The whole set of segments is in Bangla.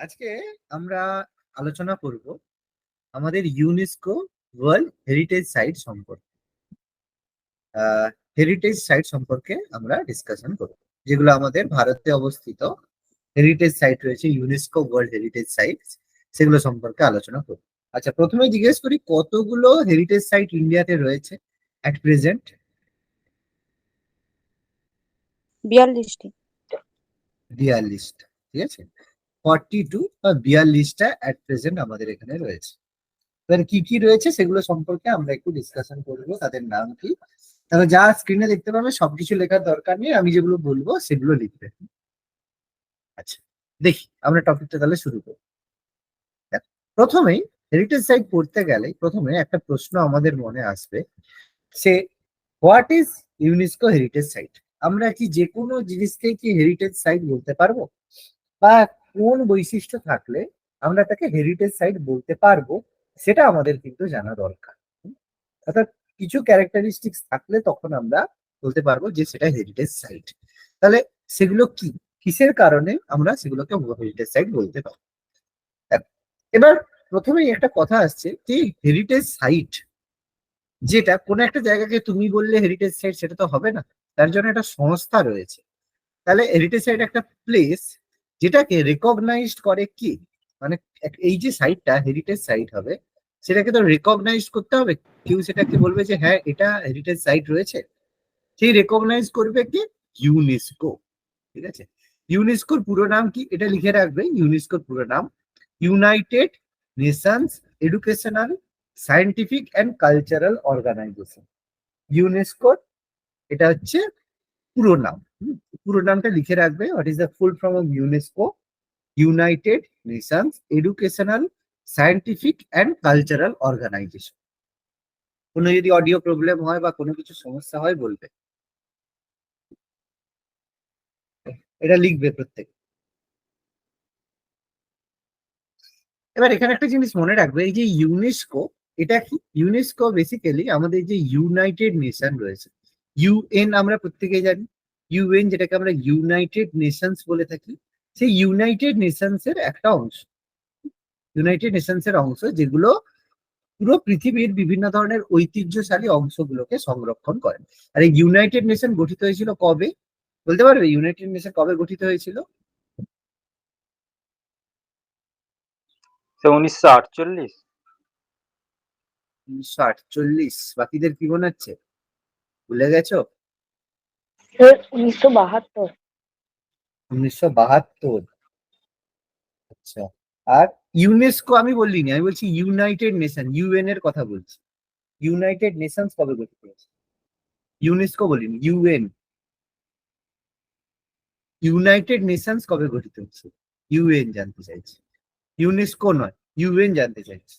আজকে আমরা আলোচনা করব আমাদের ইউনেস্কো ওয়ার্ল্ড হেরিটেজ সাইট সম্পর্কে। হেরিটেজ সাইট সম্পর্কে আমরা ডিসকাশন করব, যেগুলো আমাদের ভারতে অবস্থিত হেরিটেজ সাইট রয়েছে, ইউনেস্কো ওয়ার্ল্ড হেরিটেজ সাইট, সেগুলো সম্পর্কে আলোচনা করব। আচ্ছা, প্রথমে জিজ্ঞেস করি কতগুলো হেরিটেজ সাইট ইন্ডিয়াতে রয়েছে অ্যাট প্রেজেন্ট? 42টি। 42টা, ঠিক আছে। 42 বা 42টা অ্যাট প্রেজেন্ট আমাদের এখানে রয়েছে। এবার কি কি রয়েছে সেগুলো সম্পর্কে আমরা একটু ডিসকাশন করবো, তাদের নাম কি। তবে যা স্ক্রিনে দেখতে পাবে সবকিছু লেখার দরকার নেই, আমি যেগুলো বলবো সেগুলো লিখবে। আচ্ছা, দেখি আমরা টপিকটা তাহলে শুরু করি। দেখো, প্রথমেই হেরিটেজ সাইট পড়তে গেলে প্রথমে একটা প্রশ্ন আমাদের মনে আসবে, সে what is UNESCO heritage site. আমরা কি যে কোনো জিনিসকে কি হেরিটেজ সাইট বলতে পারবো, বা কোন বৈশিষ্ট্য থাকলে আমরা তাকে হেরিটেজ সাইট বলতে পারবো, সেটা আমাদের কিন্তু জানা দরকার। অর্থাৎ কিছু ক্যারেক্টারিস্টিক্স থাকলে তখন আমরা বলতে পারবো যে সেটা হেরিটেজ সাইট। তাহলে সেগুলো কি, কিসের কারণে আমরা সেগুলোকে হেরিটেজ সাইট বলতে পারি। এবার প্রথমেই একটা কথা আসছে যে হেরিটেজ সাইট, যেটা কোনো একটা জায়গাকে তুমি বললে হেরিটেজ সাইট সেটা তো হবে না, তার জন্য একটা সংস্থা রয়েছে। তাহলে হেরিটেজ সাইট একটা প্লেস যেটাকে রেকগনাইজড করে কি, মানে এই যে সাইটটা হেরিটেজ সাইট হবে সেটাকে তো রেকগনাইজ করতে হবে। কেউ সেটাকে বলবে যে হ্যাঁ এটা হেরিটেজ সাইট রয়েছে, সেই রেকগনাইজ করবে কি? ইউনেস্কো। ঠিক আছে, ইউনেস্কোর পুরো নাম কি এটা লিখে রাখবে। ইউনেস্কোর পুরো নাম United Nations Educational Scientific and Cultural Organization. ইউনেস্কোর এটা হচ্ছে পুরো নাম। পুরো নামটা লিখে রাখবে। What is the full form of UNESCO? United Nations Educational Scientific and Cultural Organization. কোনো যদি অডিও প্রবলেম হয় বা কোনো কিছু সমস্যা হয় বলবে, এটা লিখবে প্রত্যেক। এবার এখানে একটা জিনিস মনে রাখবে, এই যে ইউনেস্কো, এটা কি? ইউনেস্কো বেসিক্যালি আমাদের যে ইউনাইটেড নেশন রয়েছে, ইউএন আমরা প্রত্যেকেই জানি, ইউএন যেটাকে আমরা ইউনাইটেড নেশনস বলে থাকি, সেই ইউনাইটেড নেশনস এর একটা অংশ। ইউনাইটেড নেশনস এর অংশ যেগুলো পুরো পৃথিবীর বিভিন্ন ধরনের ঐতিহ্যশালী অংশগুলোকে সংরক্ষণ করে। আর এই ইউনাইটেড নেশন গঠিত হয়েছিল কবে, বলতে পারবে? ইউনাইটেড নেশন কবে গঠিত হয়েছিল? 1948। 1948। বাকিদের কি মনে হচ্ছে, ভুলে গেছো? 1972। 1972। আচ্ছা, আর ইউনেস্কো আমি বলিনি, আমি বলছি ইউনাইটেড নেশন, ইউএন এর কথা বলছি। ইউনাইটেড নেশনস কবে গঠিত হয়েছে? ইউনেস্কো বলিনি, ইউএন। ইউনাইটেড নেশনস কবে গঠিত হচ্ছে? ইউএন জানতে চাইছি, ইউনেস্কো নয়, ইউএন জানতে চাইছি।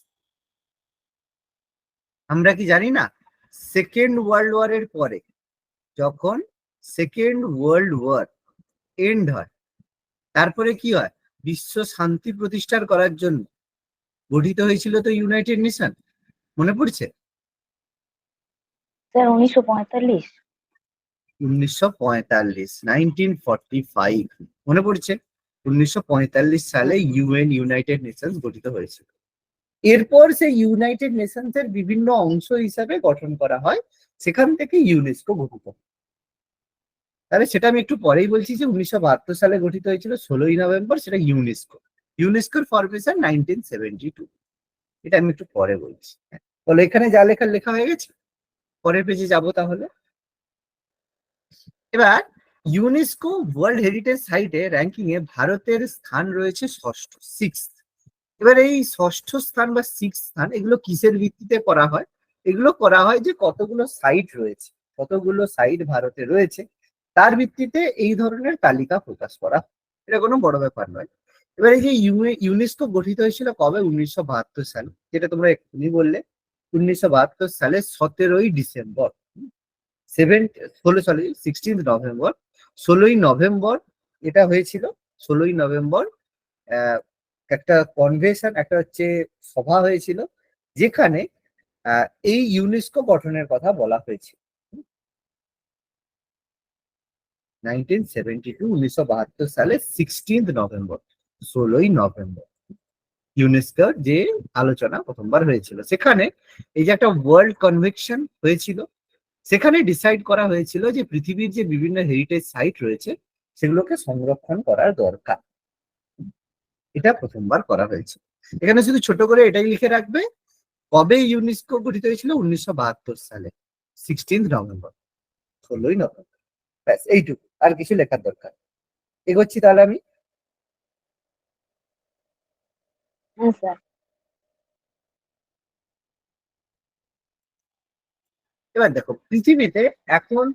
আমরা কি জানি না, সেকেন্ড ওয়ার্ল্ড ওয়ারের পরে, যখন সেকেন্ড ওয়ার্ল্ড ওয়ার এন্ড হয়, তারপরে কি হয়? বিশ্ব শান্তি প্রতিষ্ঠার করার জন্য গঠিত হয়েছিল তো ইউনাইটেড নেশন, মনে পড়ছে? স্যার 1945। 1945, 1945, মনে পড়ছে? 1945 সালে ইউএন, ইউনাইটেড নেশনস গঠিত হয়েছিল। এরপর সেই ইউনাইটেড নেশনস এর বিভিন্ন অংশ হিসাবে গঠন করা হয়, সেখান থেকে ইউনেস্কো গঠিত। তাহলে সেটা আমি একটু পরেই বলছি যে 1972 সালে গঠিত হয়েছিল 16ই নভেম্বর, সেটা ইউনেস্কো। ইউনেস্কোর ফরমেশন 1972, এটা আমি একটু পরে বলছি। বলো, এখানে যা লেখার লেখা হয়ে গেছে, পরের পেজে যাব তাহলে। এবার ইউনেস্কো ওয়ার্ল্ড হেরিটেজ সাইটে র্যাঙ্কিং এ ভারতের স্থান রয়েছে ষষ্ঠ, সিক্স। এবার এই ষষ্ঠ স্থান বা সিক্স স্থান, এগুলো কিসের ভিত্তিতে করা হয়? এগুলো করা হয় যে কতগুলো সাইট রয়েছে, কতগুলো সাইট ভারতে রয়েছে, তার ভিত্তিতে এই ধরনের তালিকা প্রকাশ করা। এটা কোনো বড় ব্যাপার নয়। এবার এই যে ইউনেস্কো গঠিত হয়েছিল কবে? 1972 সালে, যেটা তোমরা এক্ষুনি বললে। 1972 সালে 17ই ডিসেম্বর, 16ই নভেম্বর, 16ই নভেম্বর এটা হয়েছিল। 16ই নভেম্বর একটা কনভেনশন, একটা হচ্ছে সভা হয়েছিল, যেখানে এই ইউনেস্কো গঠনের কথা বলা হয়েছিল। 1972, 1972 সালে 16th নভেম্বর। 16 নভেম্বর ইউনেস্কোর যে আলোচনা প্রথমবার হয়েছিল, সেখানে এই যে একটা ওয়ার্ল্ড কনভেনশন হয়েছিল, সেখানে ডিসাইড করা হয়েছিল যে পৃথিবীর যে বিভিন্ন হেরিটেজ সাইট রয়েছে সেগুলোকে সংরক্ষণ করার দরকার। এটা প্রথমবার করা হয়েছে। এখানে শুধু ছোট করে এটাই লিখে রাখবে, কবে ইউনেস্কো গঠিত হয়েছিল? 1972 সালে, 16 নভেম্বর, 16 নভেম্বর। ব্যাস এইটুকু, আর কিছু লেখার দরকার। এগোচ্ছি তাহলে আমি। হ্যাঁ স্যার। এবার দেখো, পৃথিবীতে এখন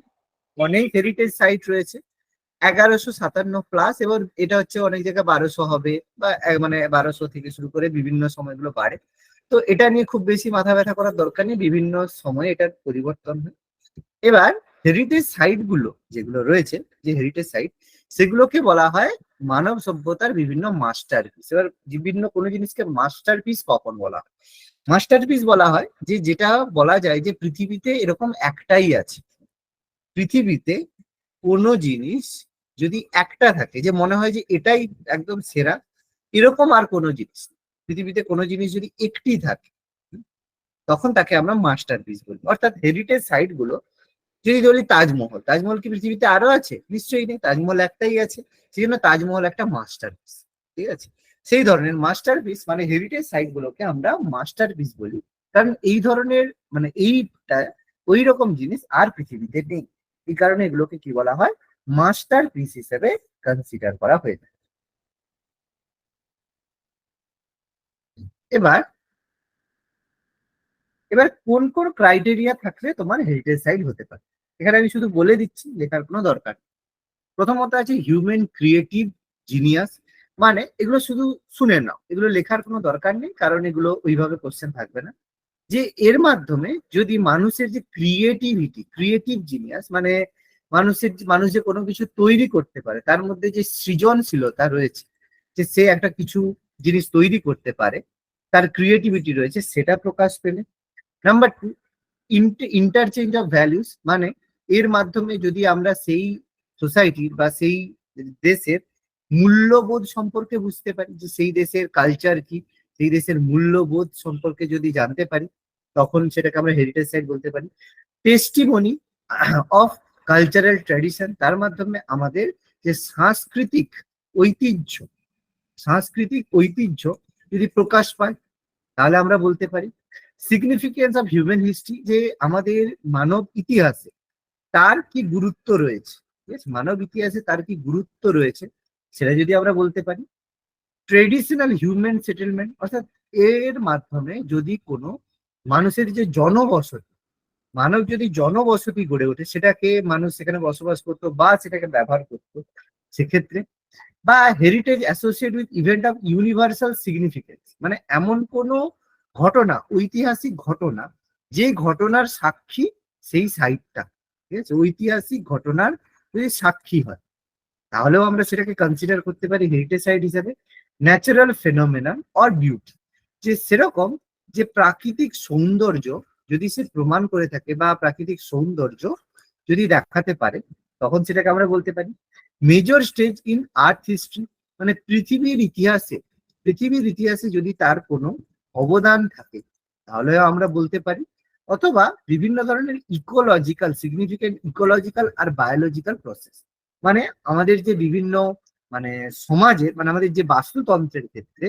অনেক হেরিটেজ সাইট রয়েছে, 1157 প্লাস, এবং এটা হচ্ছে অনেক জায়গায় 1200 হবে, বা মানে 1200 থেকে শুরু করে বিভিন্ন সময়গুলো বাড়ে। তো এটা নিয়ে খুব বেশি মাথা ব্যথা করার দরকার নেই, বিভিন্ন সময় এটার পরিবর্তন হয়। এবার হেরিটেজ সাইট গুলো যেগুলো রয়েছে, যে হেরিটেজ সাইট, সেগুলোকে বলা হয় মানব সভ্যতার বিভিন্ন মাস্টারপিস। এবার বিভিন্ন কোনো জিনিসকে মাস্টারপিস কখন বলা হয়? মাস্টারপিস বলা হয় যে যেটা বলা যায় যে পৃথিবীতে এরকম একটাই আছে। পৃথিবীতে কোনো জিনিস যদি একটা থাকে, যে মনে হয় যে এটাই একদম সেরা, এরকম আর কোনো জিনিস নেই। পৃথিবীতে কোনো জিনিস যদি একটি থাকে, তখন তাকে আমরা মাস্টারপিস বলি। অর্থাৎ হেরিটেজ সাইট গুলো, যদি ধরি তাজমহল, তাজমহল কি পৃথিবীতে আরো আছে? নিশ্চয়ই নেই, তাজমহল একটাই আছে। সেই জন্য তাজমহল একটা মাস্টারপিস। ঠিক আছে, সেই ধরনের মাস্টারপিস মানে হেরিটেজ সাইট গুলোকে আমরা মাস্টারপিস বলি, কারণ এই ধরনের মানে এইটা ওই রকম জিনিস আর পৃথিবীতে নেই। এই কারণে এগুলোকে কি বলা হয়? মাস্টারপিস হিসেবে কনসিডার করা হয়ে থাকে। এবার এবার কোন কোন ক্রাইটেরিয়া থাকলে তোমার হেরিটেজ সাইট হতে পারে, এখানে আমি শুধু বলে দিচ্ছি, লেখার কোনো দরকার নেই। প্রথমত আছে হিউম্যান ক্রিয়েটিভ জিনিয়াস, মানে এগুলো শুধু শুনে নাও, এগুলো লেখার কোনো দরকার নেই, কারণ এগুলো ওইভাবে কোশ্চেন থাকবে না। যে এর মাধ্যমে যদি মানুষের যে ক্রিয়েটিভিটি, ক্রিয়েটিভ জিনিয়াস মানে মানুষ যে কোনো কিছু তৈরি করতে পারে, তার মধ্যে যে সৃজনশীলতা রয়েছে, যে সে একটা কিছু জিনিস তৈরি করতে পারে, তার ক্রিয়েটিভিটি রয়েছে, সেটা প্রকাশ পেলে। Number two, interchange of values, মানে এর মাধ্যমে যদি আমরা সেই সোসাইটির বা সেই দেশের মূল্যবোধ সম্পর্কে বুঝতে পারি, যে সেই দেশের কালচার কি, সেই দেশের মূল্যবোধ সম্পর্কে যদি জানতে পারি, তখন সেটাকে আমরা হেরিটেজ সাইট বলতে পারি। টেস্টিমনি অফ কালচারাল ট্র্যাডিশন, তার মাধ্যমে আমাদের যে ঐতিহ্য সাংস্কৃতিক ঐতিহ্য যদি প্রকাশ পায়, তাহলে আমরা বলতে পারি। সিগনিফিকেন্স অফ হিউম্যান হিস্ট্রি, যে আমাদের মানব ইতিহাসে তার কি গুরুত্ব রয়েছে, ঠিক আছে, মানব ইতিহাসে তার কি গুরুত্ব রয়েছে, সেটা যদি আমরা বলতে পারি। ট্রেডিশনাল হিউম্যান সেটেলমেন্ট, অর্থাৎ এর মাধ্যমে যদি কোনো মানুষের যে জনবসতি, মানব যদি জনবসতি গড়ে ওঠে, সেটাকে মানুষ সেখানে বসবাস করতো বা সেটাকে ব্যবহার করতো, সেক্ষেত্রে। বা heritage associate with event of universal significance, মানে এমন কোনো ঘটনা, ঐতিহাসিক ঘটনা, যে ঘটনার সাক্ষী সেই সাইটটা, ঠিক আছে, ঐতিহাসিক ঘটনার যদি সাক্ষী হয়, তাহলেও আমরা সেটাকে কনসিডার করতে পারি হেরিটেজ সাইট হিসেবে। ন্যাচারাল ফেনোমেনন অর বিউটি, যে সেরকম যে প্রাকৃতিক সৌন্দর্য যদি সে প্রমাণ করে থাকে, বা প্রাকৃতিক সৌন্দর্য যদি দেখাতে পারে, তখন সেটাকে আমরা বলতে পারি। Major stage in earth history, মানে পৃথিবীর ইতিহাসে যদি তার কোনো অবদান থাকে, তাহলে আমরা বলতে পারি। অথবা বিভিন্ন ধরনের ইকোলজিক্যাল, সিগনিফিকেন্ট ইকোলজিক্যাল আর বায়োলজিক্যাল প্রসেস, মানে আমাদের যে বিভিন্ন মানে সমাজে, মানে আমাদের যে বাস্তুতন্ত্রের ক্ষেত্রে,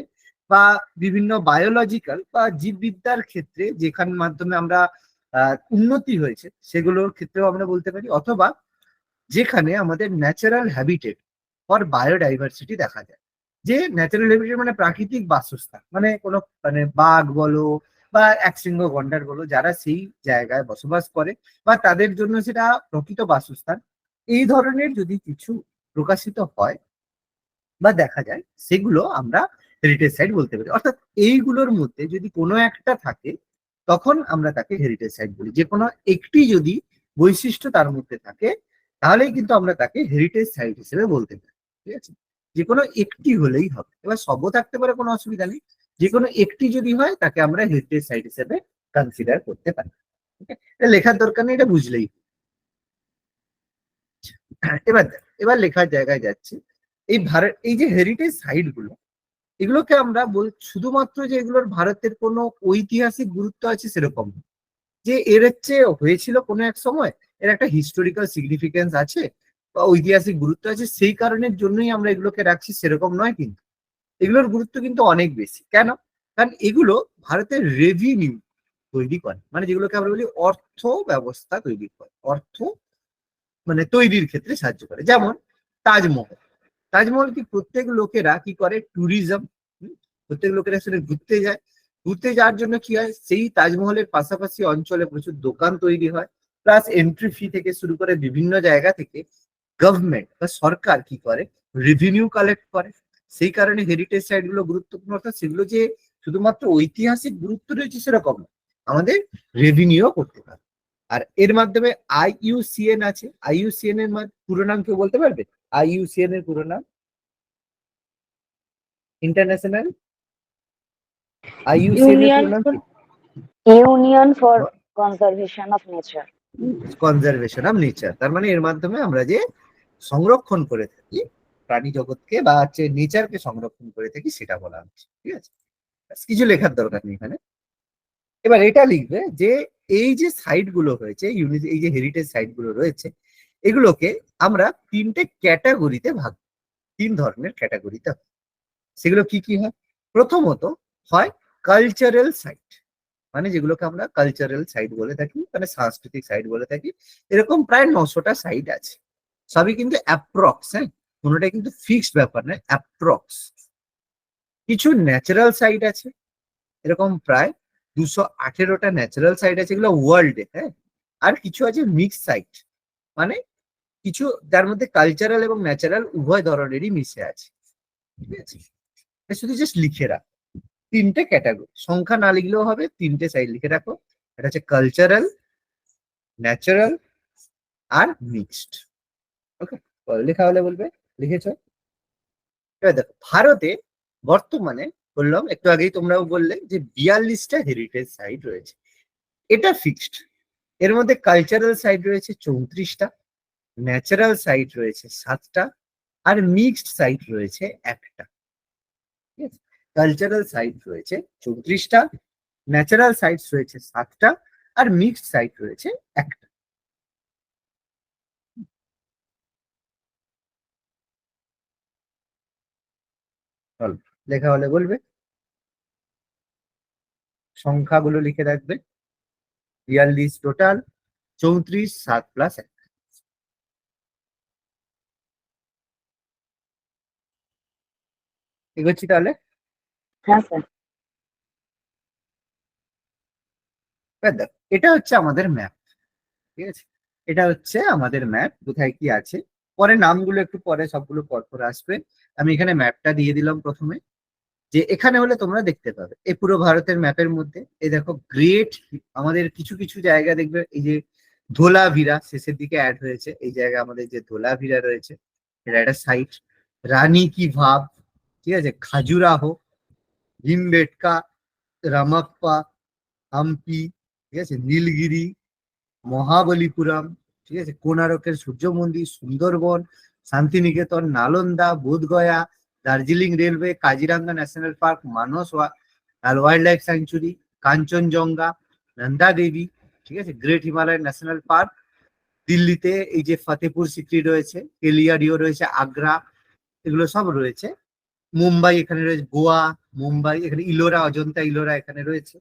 বা বিভিন্ন বায়োলজিক্যাল বা জীববিদ্যার ক্ষেত্রে যেখান মাধ্যমে আমরা উন্নতি হয়েছে, সেগুলোর ক্ষেত্রেও আমরা বলতে পারি। অথবা যেখানে আমাদের ন্যাচারাল হ্যাবিটেট ফর বায়োডাইভার্সিটি দেখা যায়, যে ন্যাচারাল হ্যাবিটেট মানে প্রাকৃতিক বাসস্থান, মানে কোনো মানে বাঘ বলো বা একশৃঙ্গ গন্ডার বলো, যারা সেই জায়গায় বসবাস করে বা তাদের জন্য সেটা প্রকৃত বাসস্থান, এই ধরনের যদি কিছু প্রকাশিত হয় বা দেখা যায়, সেগুলো আমরা হেরিটেজ সাইট বলতে পারি। অর্থাৎ এইগুলোর মধ্যে যদি কোনো একটা থাকে, তখন আমরা তাকে হেরিটেজ সাইট বলি। যে কোনো একটি যদি বৈশিষ্ট্য তার মধ্যে থাকে, তাহলেই কিন্তু আমরা তাকে হেরিটেজ সাইট হিসেবে বলতে পারি। ঠিক আছে, যে কোনো একটি হলেই হবে। এবার সবও থাকতে পারে, কোনো অসুবিধা নেই। যে কোনো একটি যদি হয়, তাকে আমরা হেরিটেজ সাইট হিসেবে কনসিডার করতে পারি। ওকে, এটা লেখার দরকার নেই, এটা বুঝলেই। এবার লেখার জায়গায় যাচ্ছে। এই যে হেরিটেজ সাইট গুলো, এগুলোকে আমরা শুধুমাত্র যে এগুলোর ভারতের কোনো ঐতিহাসিক গুরুত্ব আছে সেরকম না। যে এর হচ্ছে হয়েছিল কোনো এক সময়, এর একটা হিস্টোরিক্যাল সিগনিফিকেন্স আছে বা ঐতিহাসিক গুরুত্ব আছে, সেই কারণের জন্যই আমরা এগুলোকে রাখছি সেরকম নয়। কিন্তু এগুলোর গুরুত্ব কিন্তু অনেক বেশি। কেন? কারণ এগুলো ভারতের রেভিনিউ তৈরি করে, মানে যেগুলোকে আমরা বলি অর্থ ব্যবস্থা তৈরি করে, অর্থ মানে তৈরির ক্ষেত্রে সাহায্য করে। যেমন তাজমহল। তাজমহল কি প্রত্যেক লোকেরা কি করে? ট্যুরিজম, প্রত্যেক লোকেরা সেখানে ঘুরতে যায়। ঘুরতে যাওয়ার জন্য কি হয়, সেই তাজমহলের পাশাপাশি অঞ্চলে প্রচুর দোকান তৈরি হয়, প্লাস এন্ট্রি ফি থেকে শুরু করে বিভিন্ন জায়গা থেকে গভর্নমেন্ট বা সরকার কি করে? রেভিনিউ কালেক্ট করে। সেই কারণে হেরিটেজ সাইট গুলো গুরুত্বপূর্ণ, অর্থাৎ সেগুলো যে শুধুমাত্র ঐতিহাসিক গুরুত্ব রয়েছে সেরকম না, আমাদের রেভিনিউ করতে পারে। আর এর মাধ্যমে আইইউসিএন আছে। আইইউসিএন এর পুরো নাম কেউ বলতে পারবে? আইইউসিএন এর পুরো নাম? ইন্টারন্যাশনাল আইইউসিএন এর ইউনিয়ন পুরো নাম ফর কি? Union for conservation of nature. Conservation of nature. তার মানে এর মাধ্যমে আমরা যে সংরক্ষণ করে থাকি প্রাণী জগৎকে বা হচ্ছে নেচারকে সংরক্ষণ করে থাকি, সেটা বলা হচ্ছে। ঠিক আছে, ব্যাস, কিছু লেখার দরকার নেই এখানে। এবার এটা লিখবে যে এই যে সাইট গুলো রয়েছে, এই যে হেরিটেজ সাইট গুলো রয়েছে, এগুলোকে আমরা তিনটে ক্যাটাগরিতে ভাগ, তিন ধরনের ক্যাটাগরিতে। সেগুলো কি কি হয়? প্রথমত হয় কালচারাল সাইট, মানে যেগুলোকে আমরা কালচারাল সাইট বলে থাকি, মানে সাংস্কৃতিক সাইট বলে থাকি। এরকম প্রায় 900টা সাইট আছে। সবই কিন্তু অ্যাপ্রক্স, হ্যাঁ, কোনোটাই কিন্তু ফিক্সড ব্যাপার নয়, অ্যাপ্রক্স। কিছু ন্যাচারাল সাইট আছে, এরকম প্রায় 218টা ন্যাচারাল সাইট আছে, এগুলো ওয়ার্ল্ডে, হ্যাঁ। আর কিছু আছে মিক্স সাইট, মানে কিছু যার মধ্যে কালচারাল এবং ন্যাচারাল উভয় ধরনেরই মিশে আছে। ঠিক আছে, শুধু জাস্ট লিখে রাখ তিনটে ক্যাটাগরি, সংখ্যা না লিখলেও হবে, তিনটে সাইড লিখে রাখো। এটা হচ্ছে কালচারাল, ন্যাচারাল আর মিক্সড। ওকে, লেখা হলে বলবে লিখেছ? এবার দেখো, ভারতে বর্তমানে বললাম একটু আগেই, তোমরাও বললে যে 42টা হেরিটেজ সাইট রয়েছে, এটা ফিক্সড। এর মধ্যে কালচারাল সাইট রয়েছে 34টা, ন্যাচারাল সাইট রয়েছে 7টা, আর মিক্সড সাইট রয়েছে 1টা। ঠিক আছে, কালচারাল সাইট রয়েছে 34টা, ন্যাচারাল সাইটস রয়েছে 7টা, আর মিক্সড সাইট রয়েছে 1টা। চলো, লেখা হলে বলবে, সংখ্যাগুলো লিখে রাখবে। 42 টোটাল, 34, 7 প্লাস 1। এগোচ্ছি তাহলে। হ্যাঁ স্যার। এবার দেখো, এটা হচ্ছে আমাদের ম্যাপ। ঠিক আছে, এটা হচ্ছে আমাদের ম্যাপ, কোথায় কি আছে। পরে নামগুলো একটু পরে সবগুলো পরপর আসবে। আমি এখানে ম্যাপটা দিয়ে দিলাম প্রথমে, যে এখানে হলে তোমরা দেখতে পাবে এই পুরো ভারতের ম্যাপের মধ্যে। এই দেখো গ্রেট, আমাদের কিছু কিছু জায়গা দেখবে, এই যে ধোলাভিরা শেষের দিকে অ্যাড হয়েছে, এই জায়গায় আমাদের যে ধোলাভিরা রয়েছে, এটা একটা সাইট। রানী কি ভাব, ঠিক আছে, খাজুরাহো, ভীমবেটকা, রামাপ্পা, হাম্পি, ঠিক আছে, নীলগিরি, মহাবলীপুরম, ঠিক আছে, কোনারকের সূর্য মন্দির, Sundarbans, Santiniketan, Nalanda, Bodhgaya, Darjeeling railway, Kaziranga national park, Manas wildlife sanctuary, Kanchenjunga, Nanda Devi, ঠিক আছে, গ্রেট হিমালয় ন্যাশনাল পার্ক। দিল্লিতে এই যে ফতেপুর সিক্রি রয়েছে, কেলিয়াডিও রয়েছে, আগ্রা, এগুলো সব রয়েছে। মুম্বাই এখানে রয়েছে, গোয়া, মুম্বাই এখানে, ইলোরা, অজন্তা ইলোরা এখানে রয়েছে।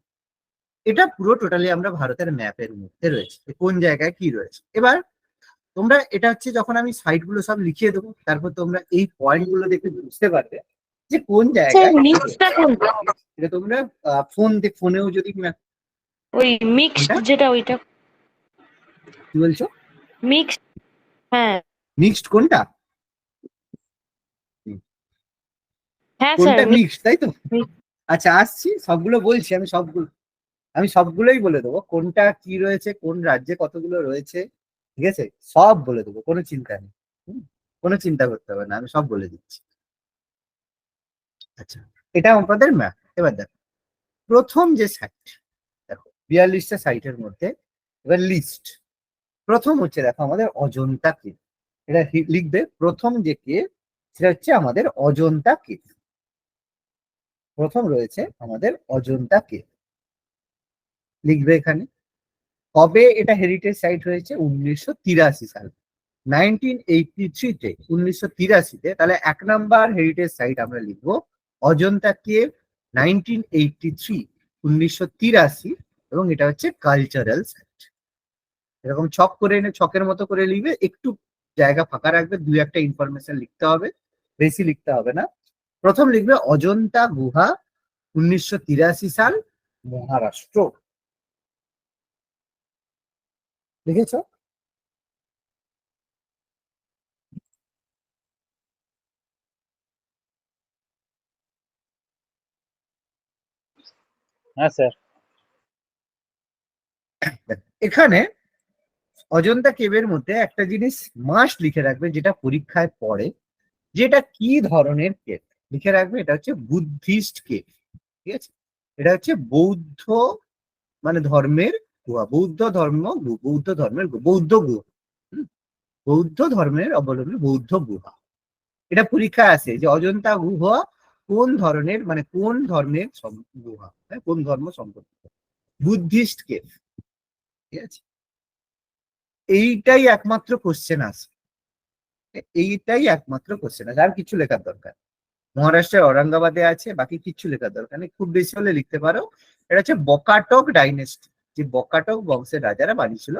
এটা পুরো টোটালি আমরা ভারতের ম্যাপের মধ্যে রয়েছে, কোন জায়গায় কি রয়েছে। এবার তোমরা এটা হচ্ছে যখন আমি সাইট গুলো সব লিখিয়ে দেবো, তারপর তোমরা এই পয়েন্ট গুলো দেখে বুঝতে পারবে যে কোন স্যার জায়গায় কি মিক্সডটা রয়েছে। কোনটা? এটা তোমরা ফোনেও যদি ওই মিক্সড কোনটা যেটা ওইটা। কি বলছো? মিক্সড, হ্যাঁ। মিক্সড কোনটা? হ্যাঁ স্যার। কোনটা মিক্সড, তাই তো? আচ্ছা, আসছি, সবগুলো বলছি, আমি সবগুলোই বলে দেবো, কোনটা কি রয়েছে, কোন রাজ্যে কতগুলো রয়েছে। ঠিক আছে, সব বলে দেবো, কোনো চিন্তা নেই। হুম, কোনো চিন্তা করতে হবে না, আমি সব বলে দিচ্ছি। আচ্ছা, এটা আমাদের ম্যাপ। এবার দেখো, প্রথম যে সাইট, দেখো 42টা সাইটের মধ্যে, এবার লিস্ট। প্রথম হচ্ছে দেখো আমাদের অজন্তা কেভ। এটা লিখবে, প্রথম যে কেভ সেটা হচ্ছে আমাদের অজন্তা কেভ। প্রথম রয়েছে আমাদের অজন্তা কেভ, লিখবে এখানে। কবে এটা হেরিটেজ সাইট হয়েছে? 1983 সাল, 1983-তে, 1983-তে। তাহলে 1 নাম্বার হেরিটেজ সাইট আমরা লিখবো অজন্তা কেভ, 1983, 1983, এবং এটা হচ্ছে কালচারাল সাইট। এরকম ছক করে এনে ছকের মতো করে লিখবে, একটু জায়গা ফাঁকা রাখবে, 2-1টা ইনফরমেশন লিখতে হবে, বেশি লিখতে হবে না। প্রথম লিখবে অজন্তা গুহা, 1983 সাল, মহারাষ্ট্র। লিখেছো? হ্যাঁ স্যার। এখানে অজন্তা কেভের মধ্যে একটা জিনিস মাস্ট লিখে রাখবে, যেটা পরীক্ষায় পড়ে, যেটা কি ধরনের কেভ। লিখে রাখবে এটা হচ্ছে বুদ্ধিস্ট কেভ, ঠিক আছে? এটা হচ্ছে বৌদ্ধ মানে ধর্মের গুহা, বৌদ্ধ ধর্ম, বৌদ্ধ ধর্মের বৌদ্ধ গুহা, হুম? বৌদ্ধ ধর্মের অবলম্বী বৌদ্ধ গুহা। এটা পরীক্ষায় আসে যে অজন্তা গুহা কোন ধরনের, মানে কোন ধর্মের গুহা, কোন ধর্ম সম্পর্কিত। বুদ্ধিস্ট কেভ, ঠিক আছে? এইটাই একমাত্র কোশ্চেন আছে, এইটাই একমাত্র কোশ্চেন আছে, আর কিছু লেখার দরকার। মহারাষ্ট্রের ঔরঙ্গাবাদে আছে, বাকি কিছু লেখার দরকার নেই। খুব বেশি হলে লিখতে পারো এটা হচ্ছে বকাটক ডাইনেস্টি, যে বকাটক বংশের রাজারা বানিয়েছিল।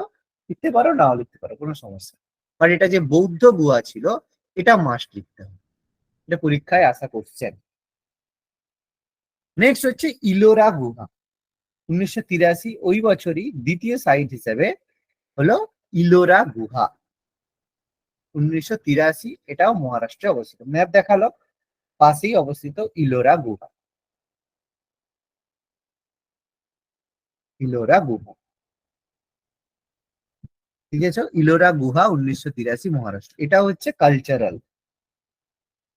লিখতে পারো, নাও লিখতে পারো, কোনো সমস্যা। আর এটা যে বৌদ্ধ গুহা ছিল, এটা মাস্ট লিখতে হবে, এটা পরীক্ষায় আসা কোশ্চেন। নেক্সট হচ্ছে ইলোরা গুহা, 1983, ওই বছরই দ্বিতীয় সাইট হিসেবে হলো ইলোরা গুহা, 1983। এটাও মহারাষ্ট্রে অবস্থিত, ম্যাপ দেখালো, পাশেই অবস্থিত ইলোরা গুহা, ইলোরা গুহা। ঠিক আছে, ইলোরা গুহা 1983, মহারাষ্ট্র। এটা হচ্ছে কালচারাল,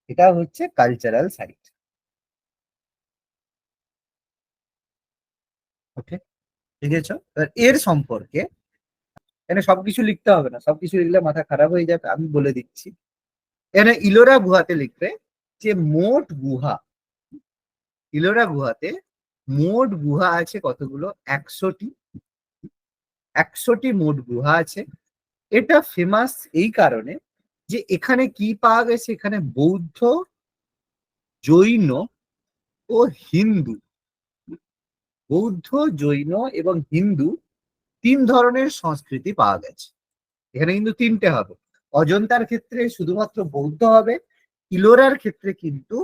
এটা হচ্ছে কালচারাল সাইট। ওকে, ঠিক আছে। এর সম্পর্কে এখানে সবকিছু লিখতে হবে না, সবকিছু লিখলে মাথা খারাপ হয়ে যাবে, আমি বলে দিচ্ছি। এখানে ইলোরা গুহাতে লিখবে যে মোট গুহা, ইলোরা গুহাতে মোট গুহা আছে কতগুলো? 100টি, 100টি মোট গুহা আছে। এটা ফেমাস এই কারণে যে এখানে কি পাওয়া গেছে, এখানে বৌদ্ধ, জৈন ও হিন্দু, বৌদ্ধ, জৈন এবং হিন্দু 3 ধরনের সংস্কৃতি পাওয়া গেছে। এখানে কিন্তু 3টে হবে। অজন্তার ক্ষেত্রে শুধুমাত্র বৌদ্ধ হবে, ইলোরার ক্ষেত্রে কিন্তু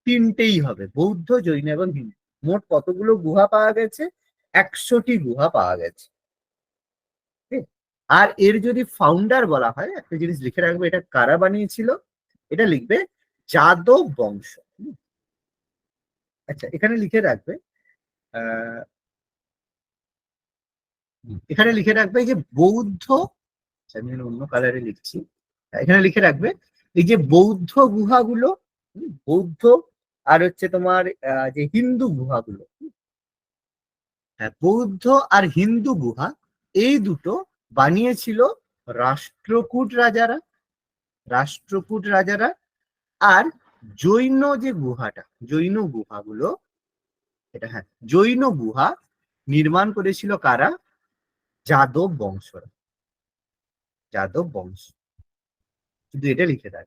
3টেই হবে, বৌদ্ধ, জৈন এবং হিন্দু। মোট কতগুলো গুহা পাওয়া গেছে? 100টি গুহা পাওয়া গেছে। আর এর যদি ফাউন্ডার বলা হয়, একটা জিনিস লিখে রাখবে, এটা কারা বানিয়েছিল, এটা লিখবে যাদব বংশ। আচ্ছা, এখানে লিখে রাখবে, আহ এখানে লিখে রাখবে যে বৌদ্ধ, আমি অন্য কালারে লিখছি, এখানে লিখে রাখবে এই যে বৌদ্ধ গুহাগুলো, বৌদ্ধ আর হচ্ছে তোমার যে হিন্দু গুহাগুলো, হ্যাঁ, বৌদ্ধ আর হিন্দু গুহা, এই দুটো বানিয়েছিল রাষ্ট্রকূট রাজারা, রাষ্ট্রকূট রাজারা। আর জৈন যে গুহাটা, জৈন গুহাগুলো, এটা হ্যাঁ, জৈন গুহা নির্মাণ করেছিল কারা? যাদব বংশরা, যাদব বংশ। শুধু এটা লিখে রাখ।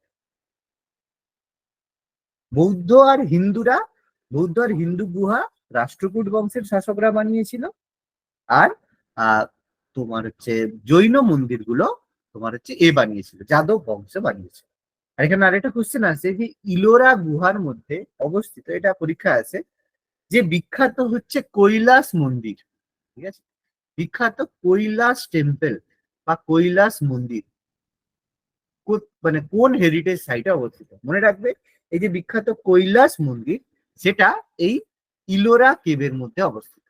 বৌদ্ধ আর হিন্দুরা, বৌদ্ধ আর হিন্দু গুহা রাষ্ট্রকূট বংশের শাসকরা বানিয়েছিল। আর তোমার হচ্ছে জৈন মন্দিরগুলো তোমার হচ্ছে বানিয়েছিল, যাদব বংশ বানিয়েছিল। আর এখানে আরেকটা কোশ্চেন আছে যে ইলোরা গুহার মধ্যে অবস্থিত, এটা পরীক্ষা আছে, যে বিখ্যাত হচ্ছে কৈলাস মন্দির, ঠিক আছে? বিখ্যাত কৈলাস টেম্পল বা কৈলাস মন্দির মানে কোন হেরিটেজ সাইটে অবস্থিত? মনে রাখবে, এই যে বিখ্যাত কৈলাস মন্দির, সেটা এই ইলোরা কেভের মধ্যে অবস্থিত,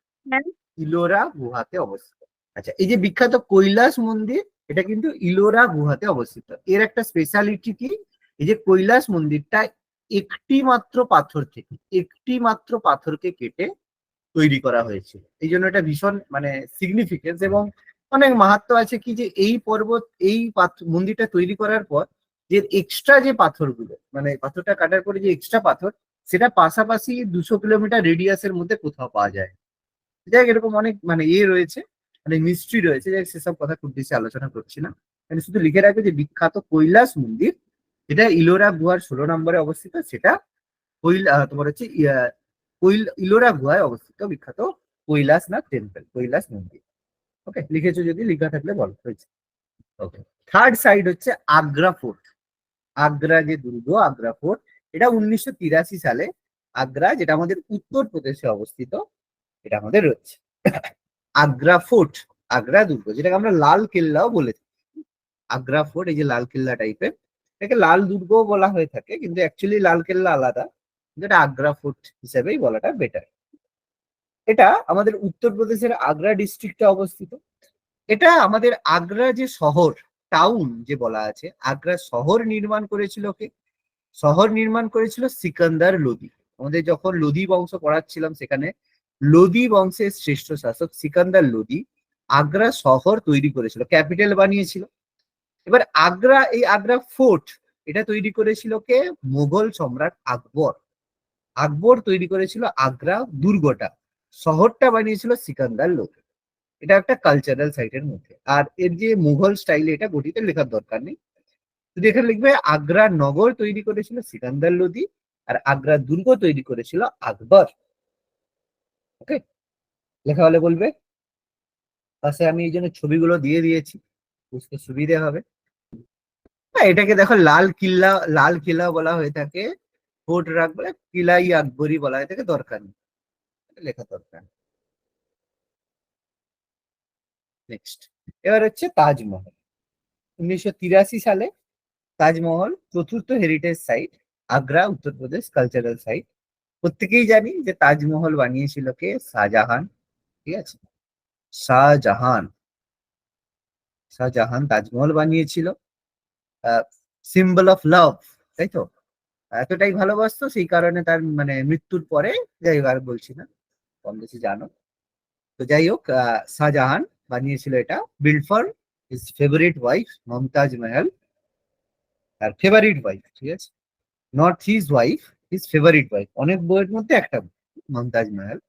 ইলোরা গুহাতে অবস্থিত। আচ্ছা, এই যে বিখ্যাত কৈলাস মন্দির, এটা কিন্তু ইলোরা গুহাতে অবস্থিত। এর একটা স্পেশালিটি কি? এই যে কৈলাস মন্দিরটা একটি মাত্র পাথর থেকে, একটি মাত্র পাথরকে কেটে তৈরি করা হয়েছিল। এই জন্য এটা ভীষণ মানে সিগনিফিকেন্স এবং অনেক মাহাত্ম্য আছে, কি যে এই পর্বত, এই মন্দিরটা তৈরি করার পর যে এক্সট্রা যে পাথরগুলো, মানে পাথরটা কাটার পরে যে এক্সট্রা পাথর, সেটা পাশাপাশি 200 কিলোমিটার রেডিয়াসের মধ্যে কোথাও পাওয়া যায়। যাই হোক, এরকম অনেক মানে রয়েছে, মানে মিস্ট্রি রয়েছে, যাই হোক, সেসব কথা খুব বেশি আলোচনা করছি না। মানে শুধু লিখে রাখবে যে বিখ্যাত কৈলাস মন্দির, এটা ইলোরা গুহার 16 নম্বরে অবস্থিত। সেটা তোমার হচ্ছে ইলোরা গুহায় অবস্থিত বিখ্যাত কৈলাসনাথ টেম্পল, কৈলাস মন্দির। ওকে, লিখেছো? যদি লিখা থাকলে বলো। হয়েছে। ওকে। থার্ড সাইড হচ্ছে আগ্রা ফোর্ট। আগ্রা যে দুর্গ, আগ্রা ফোর্ট, এটা 1983 সালে আগ্রা, যেটা আমাদের উত্তরপ্রদেশে অবস্থিত, এটা আমাদের রয়েছে। আগ্রা ফোর্ট, আগ্রা দুর্গ, যেটাকে আমরা লাল কেল্লাও বলে থাকি। আগ্রা ফোর্ট, এই যে লাল কেল্লা টাইপের, এটাকে লাল দুর্গও বলা হয়ে থাকে, কিন্তু অ্যাকচুয়ালি লাল কেল্লা আলাদা, কিন্তু এটা আগ্রা ফোর্ট হিসেবেই বলাটা বেটার। এটা আমাদের উত্তরপ্রদেশের আগ্রা ডিস্ট্রিক্টে অবস্থিত। এটা আমাদের আগ্রা যে শহর, টাউন যে বলা আছে, আগ্রা শহর নির্মাণ করেছিল কে? শহর নির্মাণ করেছিল সিকান্দার লোদি। আমাদের যখন লোদি বংশ পড়াচ্ছিলাম, সেখানে লোদি বংশের শ্রেষ্ঠ শাসক সিকান্দার লোদি আগ্রা শহর তৈরি করেছিল, ক্যাপিটাল বানিয়েছিল। এবার আগ্রা, এই আগ্রা ফোর্ট, এটা তৈরি করেছিল কে? মুঘল সম্রাট আকবর। আকবর তৈরি করেছিল আগ্রা দুর্গটা, শহরটা বানিয়েছিল সিকান্দার লোদি। এটা একটা কালচারাল সাইটের মধ্যে। আর এর যে মুঘল স্টাইলে এটা গঠিত, লেখার দরকার নেই, শুধু এখানে লিখবে আগ্রা নগর তৈরি করেছিল সিকান্দার লোদি, আর আগ্রা দুর্গ তৈরি করেছিল আকবর। ওকে, লেখা হলে বলবে। পাশে আমি এই জন্য ছবিগুলো দিয়ে দিয়েছি, বুঝতে সুবিধে হবে। হ্যাঁ, এটাকে দেখো লাল কিল্লা, লাল কিল্লা বলা হয়ে থাকে, ফোর্ট রাখ বলে কিলাই আকবরী বলা হয়ে থাকে, দরকার নেই, লেখা দরকার। নেক্সট, এবার হচ্ছে তাজমহল। 1983 সালে তাজমহল চতুর্থ heritage site, Agra Uttar Pradesh cultural site. প্রত্যেকেই জানি যে তাজমহল বানিয়েছিল কে? শাহজাহান। ঠিক আছে, শাহজাহান, শাহজাহান তাজমহল বানিয়েছিল। সিম্বল অফ লাভ, তাই তো? এতটাই ভালোবাসতো, সেই কারণে তার মানে মৃত্যুর পরে, যাই হোক আর বলছি না, কম বেশি জানো। তো যাই হোক, শাহজাহান বানিয়েছিল এটা, build for his favourite wife Mumtaz Mahal. আর ফেভারিট ওয়াইফ, ঠিক আছে, not his wife, his favourite wife, অনেক বইয়ের মধ্যে একটা, মমতাজ মহল।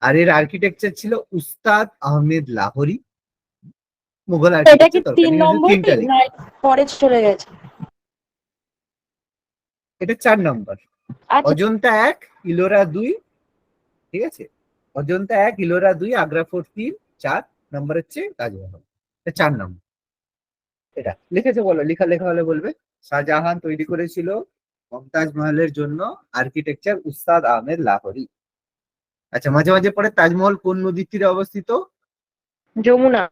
আর এর আর্কিটেকচার ছিল উস্তাদ আহমেদ লাহোরি। মুঘল এটা কি আর্কিটেকচার দরকার 3 নেই, শুধু নম্বরে তিনটা না লিখবে। পরে চলে গেছে? এটা 4 নম্বর। আচ্ছা, অজন্তা 1, ইলোরা 2, ঠিক আছে, অজন্তা 1, ইলোরা 2, আগ্রা ফোর্ট 3, 4 নম্বর হচ্ছে তাজমহল। এটা 4 নম্বর। এটা লিখেছে? বলো, লেখা লেখা হলে বলবে। শাহজাহান তৈরি করেছিল মমতাজ মহলের জন্য আর্কিটেকচার উস্তাদ আহমেদ লাহোরি। আচ্ছা, মাঝে মাঝে পরে তাজমহল কোন নদীর তীরে অবস্থিত? যমুনা।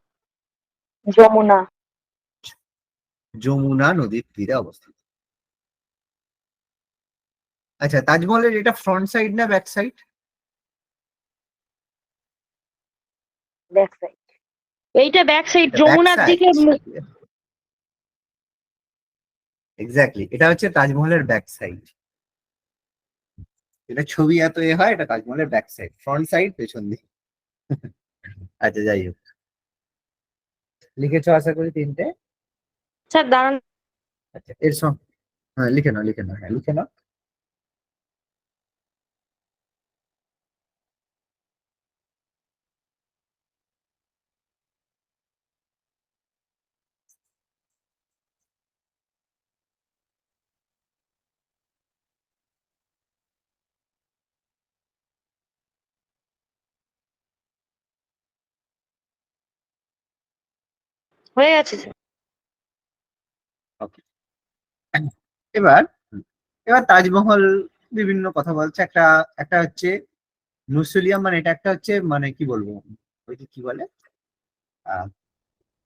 যমুনা। যমুনা নদীর তীরে অবস্থিত। আচ্ছা, তাজমহলের এটা ফ্রন্ট সাইড না ব্যাক সাইড? Back side. এইটা ব্যাক সাইড, এটা ব্যাক যমুনার সাইড। দিকে এক্স্যাক্টলি, এটা হচ্ছে তাজমহলের ব্যাক সাইড। এটা ছবি এত হয়, এটা তাজমহলের ব্যাক সাইড, ফ্রন্ট সাইড পেছন দিকে। আচ্ছা, যাই হোক, লিখেছো আশা করি তিনটে। স্যার দাঁড়ান। আচ্ছা, এর সঙ্গে, হ্যাঁ লিখে নাও, লিখে নাও, হ্যাঁ লিখে নাও। হয়ে গেছে স্যার। ওকে। এবার এবার তাজমহল বিভিন্ন কথা বলছে। একটা একটা হচ্ছে মুসুলিয়াম, মানে এটা একটা হচ্ছে, মানে কি বলবো, ওই যে কি বলে, আহ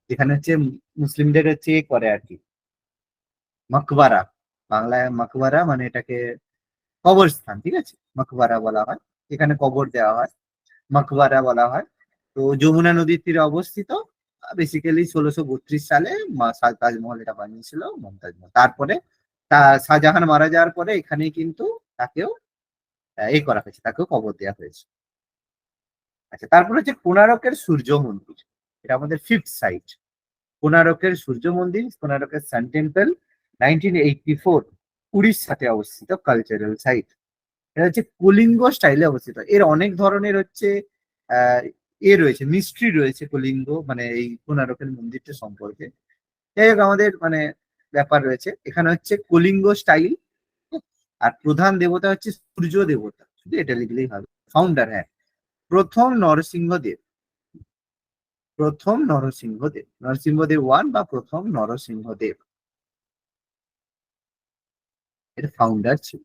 যেখানে হচ্ছে মুসলিমদের হচ্ছে করে আর কি, মকবারা। বাংলায় মকবারা মানে এটাকে কবরস্থান, ঠিক আছে, মকবারা বলা হয়, এখানে কবর দেওয়া হয়, মকবারা বলা হয়। তো যমুনা নদীর তীরে অবস্থিত। বেসিক্যালি 1632 সালে তাজমহল এটা বানিয়েছিল মমতাজ মহল। তারপরে শাহজাহান মারা যাওয়ার পরে এখানেই কিন্তু তাকেও এই করা হয়েছে, তাকেও কবর দেওয়া হয়েছে। আচ্ছা, তারপর হচ্ছে কোণারকের সূর্য মন্দির, এটা আমাদের ফিফথ সাইট। কোণারকের সূর্য মন্দির, কোণারকের সান টেম্পল, 1984 উড়িষ্যাতে অবস্থিত কালচারাল সাইট। এটা হচ্ছে কলিঙ্গ স্টাইলে অবস্থিত। এর অনেক ধরনের হচ্ছে আহ রয়েছে, মিস্ট্রি রয়েছে কলিঙ্গ মানে এই কোণারকের মন্দিরটা সম্পর্কে। যাই হোক, আমাদের মানে ব্যাপার রয়েছে এখানে হচ্ছে কলিঙ্গ স্টাইল। আর প্রধান দেবতা হচ্ছে সূর্য দেবতা, শুধু এটা লিখলেই হবে। ফাউন্ডার, হ্যাঁ, প্রথম নরসিংহদেব, প্রথম নরসিংহদেব, নরসিংহদেব ওয়ান বা প্রথম নরসিংহদেব, এর ফাউন্ডার ছিল।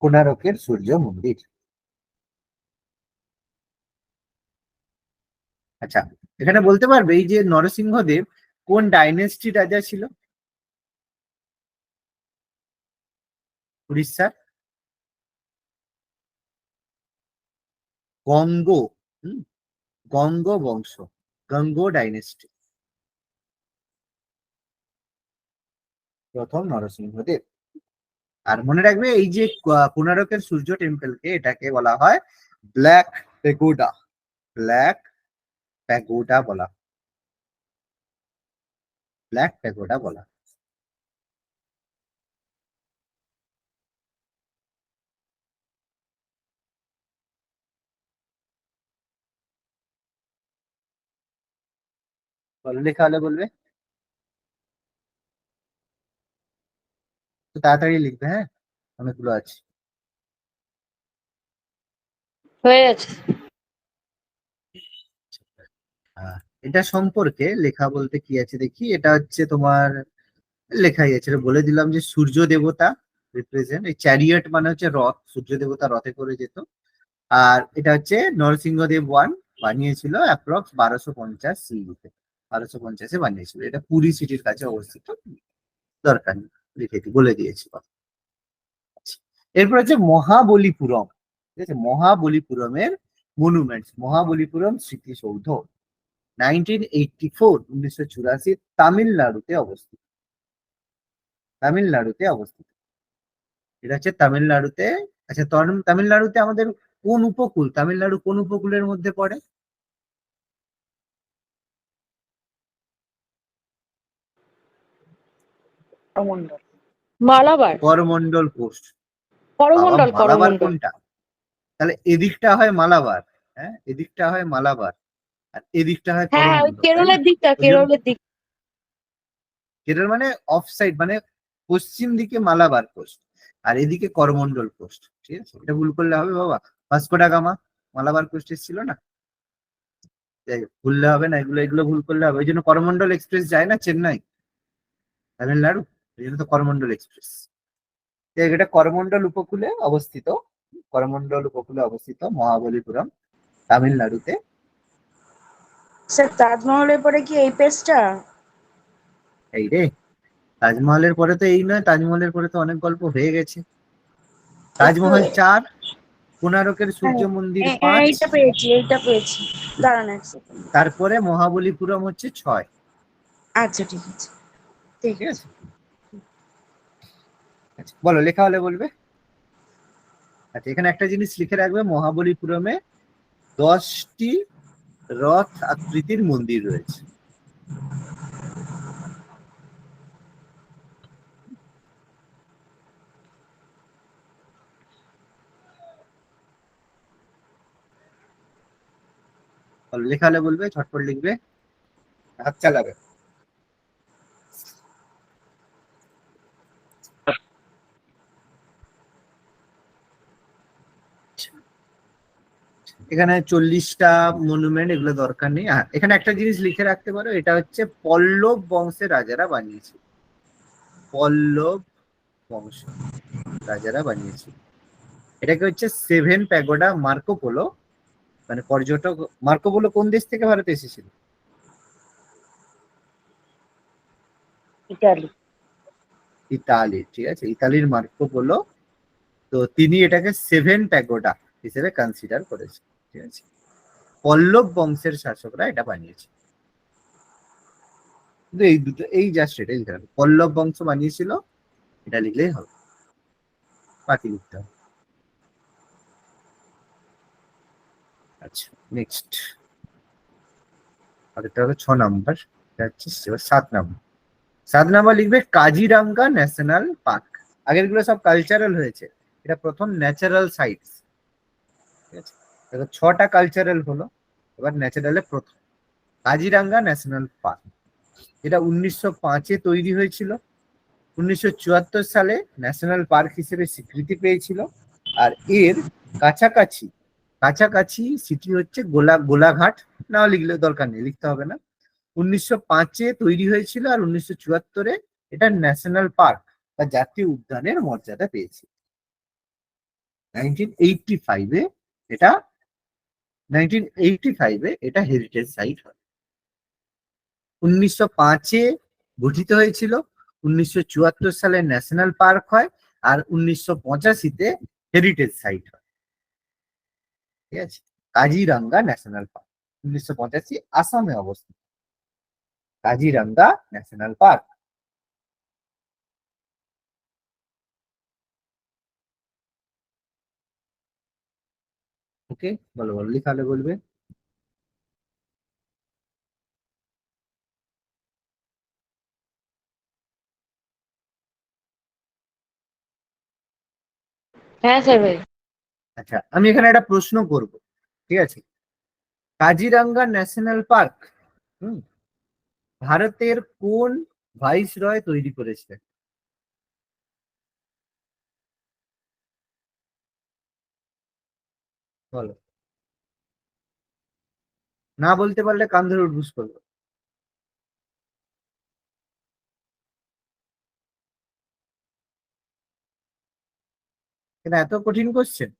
কোণারকের সূর্য মন্দির। আচ্ছা, এখানে বলতে পারবে এই যে নরসিংহদেব কোন ডাইনেস্টি রাজা ছিল উড়িষ্যার? গঙ্গ, হুম, গঙ্গ বংশ, গঙ্গ ডাইনেস্টি, প্রথম নরসিংহদেব। আর মনে রাখবে এই যে কোণারকের সূর্য টেম্পলকে এটাকে বলা হয় ব্ল্যাক প্যাগোডা, ব্ল্যাক প্যাগোডা বলা, ব্ল্যাক প্যাগোডা বলা। বলো, লেখা হলে বলবে, তো তাড়াতাড়ি লিখবে, হ্যাঁ, অনেকগুলো আছে। হয়ে গেছে। আহ, এটা সম্পর্কে লেখা বলতে কি আছে দেখি। এটা হচ্ছে তোমার লেখাই আছে, এটা বলে দিলাম যে সূর্য দেবতা রিপ্রেজেন্ট, এই চ্যারিয়ট মানে হচ্ছে রথ, সূর্য দেবতা রথে করে যেত। আর এটা হচ্ছে নরসিংহদেব ওয়ান বানিয়েছিল অ্যাপ্রক্স 1250 সিইতে, 1250-এ বানিয়েছিল। এটা পুরী সিটির কাছে অবস্থিত, দরকার নেই, লিখে বলে দিয়েছি। এরপর হচ্ছে মহাবলীপুরম, ঠিক আছে, মহাবলীপুরমের মনুমেন্টস, মহাবলীপুরম স্মৃতিসৌধ 1984, 1984 তামিলনাড়ুতে অবস্থিত, তামিলনাড়ুতে অবস্থিত। এটা হচ্ছে তামিলনাড়ুতে। আচ্ছা, তামিলনাড়ুতে আমাদের কোন উপকূল, তামিলনাড়ু কোন উপকূলের মধ্যে পড়ে? করমন্ডল, মালাবার, করমন্ডল কোস্ট। বাবা, করমন্ডল, মালাবার করমন্ডল। কোনটা? তাহলে এদিকটা হয় মালাবার, হ্যাঁ, এদিকটা হয় মালাবার, আর এদিকটা হয় হ্যাঁ হ্যাঁ, ওই করমন্ডল, তাই না? কেরলের দিকটা, ওই জন্য কেরলের দিক। কেরল মানে অফ সাইড, মানে পশ্চিম দিকে মালাবার কোস্ট আর এদিকে করমন্ডল কোস্ট, ঠিক আছে? এটা ভুল করলে হবে বাবা। ভাস্কো ডা গামা মালাবার কোস্টে ছিল না, যাই হোক, ভুললে হবে না, এগুলো এগুলো ভুল করলে হবে। ওই জন্য করমন্ডল এক্সপ্রেস যায় না চেন্নাই, তামিলনাড়ু, ওই জন্য তো করমন্ডল এক্সপ্রেস। এটা করমন্ডল উপকূলে অবস্থিত, করমন্ডল উপকূলে অবস্থিত মহাবলীপুরম, তামিলনাড়ুতে। স্যার তাজমহলের পরে কি এই পেজটা? এই রে, তাজমহলের পরে তো এই নয়, তাজমহলের পরে তো অনেক গল্প হয়ে গেছে। একটু তাজমহল 4, কোণারকের সূর্য হ্যাঁ, মন্দির 5, এইটা পেয়েছি, এইটা পেয়েছি। দাঁড়ান এক সেকেন্ড। তারপরে মহাবলীপুরম হচ্ছে 6। আচ্ছা ঠিক আছে, ঠিক ঠিক আছে। আছে, আচ্ছা বলো, লেখা হলে বলবে। আচ্ছা, এখানে একটা জিনিস লিখে রাখবে, মহাবলীপুরমে 10টি রথ আকৃতির মন্দির রয়েছে। বলো, লেখা হলে বলবে, ঝটপট লিখবে, হাত চালাবে। এখানে 40টা মনুমেন্ট, এগুলো দরকার নেই। এখানে একটা জিনিস লিখে রাখতে পারো, এটা হচ্ছে পল্লব বংশের রাজারা বানিয়েছিল, পল্লব বংশ রাজারা বানিয়েছিল। এটাকে হচ্ছে সেভেন প্যাগোডা মার্কোপোলো, মানে পর্যটক। মার্কোপোলো কোন দেশ থেকে ভারতে এসেছিল? ইটালি। ইতালি, ঠিক আছে, ইতালির মার্কোপোলো। তো তিনি এটাকে সেভেন প্যাগোডা হিসেবে কনসিডার করেছে, ঠিক আছে। পল্লব বংশের শাসকরা এটা বানিয়েছে। কিন্তু এই দুটো, এই জাস্ট এটাই লিখতে হবে, পল্লব বংশ বানিয়েছিল, এটা লিখলেই হবে, বাকি লিখতে হবে। আচ্ছা, নেক্সট, আরেকটা হবে 6 নাম্বার, এটা হচ্ছে 7 নাম্বার। 7 নাম্বার লিখবে কাজিরাঙ্গা ন্যাশনাল পার্ক। আগের গুলো সব কালচারাল হয়েছে, এটা প্রথম ন্যাচারাল সাইটস। ঠিক আছে, দেখো 6টা কালচারাল হলো, এবার ন্যাচারালে প্রথম কাজিরাঙ্গা ন্যাশনাল পার্ক। এটা 1905-এ তৈরি হয়েছিল, 1974 সালে ন্যাশনাল পার্ক হিসেবে স্বীকৃতি পেয়েছিল। আর এর কাছাকাছি কাছাকাছি সিটি হচ্ছে গোলাঘাট। না লিখলে দরকার নেই, লিখতে হবে না। 1905-এ তৈরি হয়েছিল আর 1974-এ এটা ন্যাশনাল পার্ক বা জাতীয় উদ্যানের মর্যাদা পেয়েছে। 1985-এ এটা 1985-এ এটা হেরিটেজ সাইট হয়। 1905-এ গঠিত হয়েছিল, 1974 সালে ন্যাশনাল পার্ক হয়, আর 1985-তে হেরিটেজ সাইট হয়। ঠিক আছে, কাজিরাঙ্গা ন্যাশনাল পার্ক 1985 আসামে অবস্থিত, কাজিরাঙ্গা ন্যাশনাল পার্ক। ওকে, বলো বলো, লিখালে বলবে। হ্যাঁ স্যার ভাই। আচ্ছা, আমি এখানে একটা প্রশ্ন করব, ঠিক আছে। কাজিরাঙ্গা ন্যাশনাল পার্ক ভারতের কোন ভাইসরয় তৈরি করেছিলেন? বলো, না বলতে পারলে কান ধরে উঠবুস করবো। এটা এত কঠিন কোশ্চেন?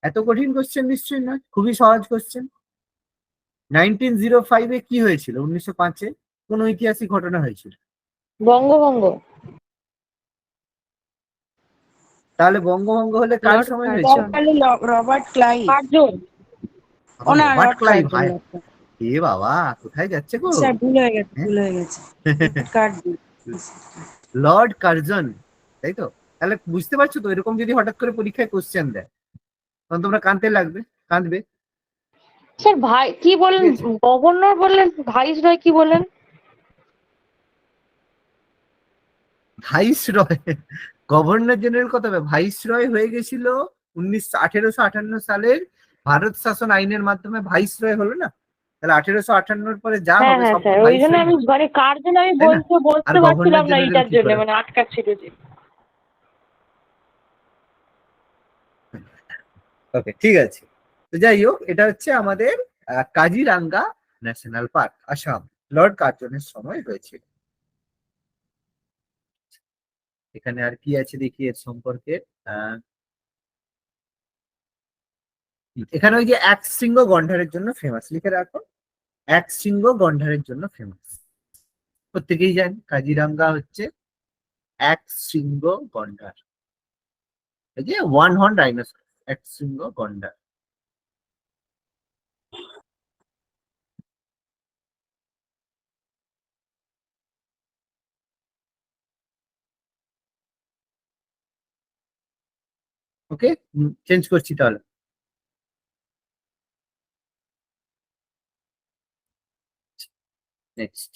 এত কঠিন কোশ্চেন নিশ্চয়ই নয়, খুবই সহজ কোশ্চেন। 1905-এ কি হয়েছিল? 1905-এ কোন ঐতিহাসিক ঘটনা হয়েছিল? বঙ্গভঙ্গ। তাহলে বঙ্গভঙ্গ হলে কার লর্ড সময় হয়েছিল? কার্জন। তাহলে রবার্ট ক্লাইভ। কার্জন। ও আবার না, রবার্ট লর্ড ক্লাইভ কার্জন, ভাই? Lord Curzon. এ বাবা, কোথায় যাচ্ছে গো? স্যার ভুল হয়ে গেছে, হ্যাঁ? ভুল হয়ে গেছে। কার্ড দিন। লর্ড কার্জন, তাই তো? তাহলে বুঝতে পারছো তো, এরকম যদি হঠাৎ করে পরীক্ষায় কোশ্চেন দেয় তখন তোমরা কাঁদতে লাগবে, কাঁদবে। স্যার ভাই কি বলেন? ঠিক আছে, গভর্নর বললেন, ভাইস রয় কি বললেন? ভাইস রয়, গভর্নর জেনারেল কত হবে? ভাইস রয় হয়ে গেছিল 1858 সালের ভারত শাসন আইনের মাধ্যমে ভাইস রয় হলো না? তাহলে 1858 পরে যা হ্যাঁ হবে হ্যাঁ সব তো স্যার, ওই ভাইস জন্য রয় আমি হবে, মানে কার জন্য আমি তাই না? বলতে আর বলতে গভর্নর পারছিলাম না জেনারেল এইটার কি জন্য, করে? মানে আটকা ছিল যে। ওকে, ঠিক আছে। তো যাই হোক, এটা হচ্ছে আমাদের Kaziranga national park, Assam, Lord কার্জনের সময় হয়েছিল। এখানে আর কি আছে দেখি এর সম্পর্কে। আহ এখানে ওই যে এক শৃঙ্গ গন্ডারের জন্য ফেমাস, লিখে রাখো, এক শৃঙ্গ গন্ডারের জন্য ফেমাস। প্রত্যেকেই জানি কাজিরাঙ্গা হচ্ছে এক শৃঙ্গ গন্ডার, এই যে ওয়ান হর্ন ডাইনোসর, এক শৃঙ্গ গন্ডার। ওকে, চেঞ্জ করছি তাহলে। নেক্সট।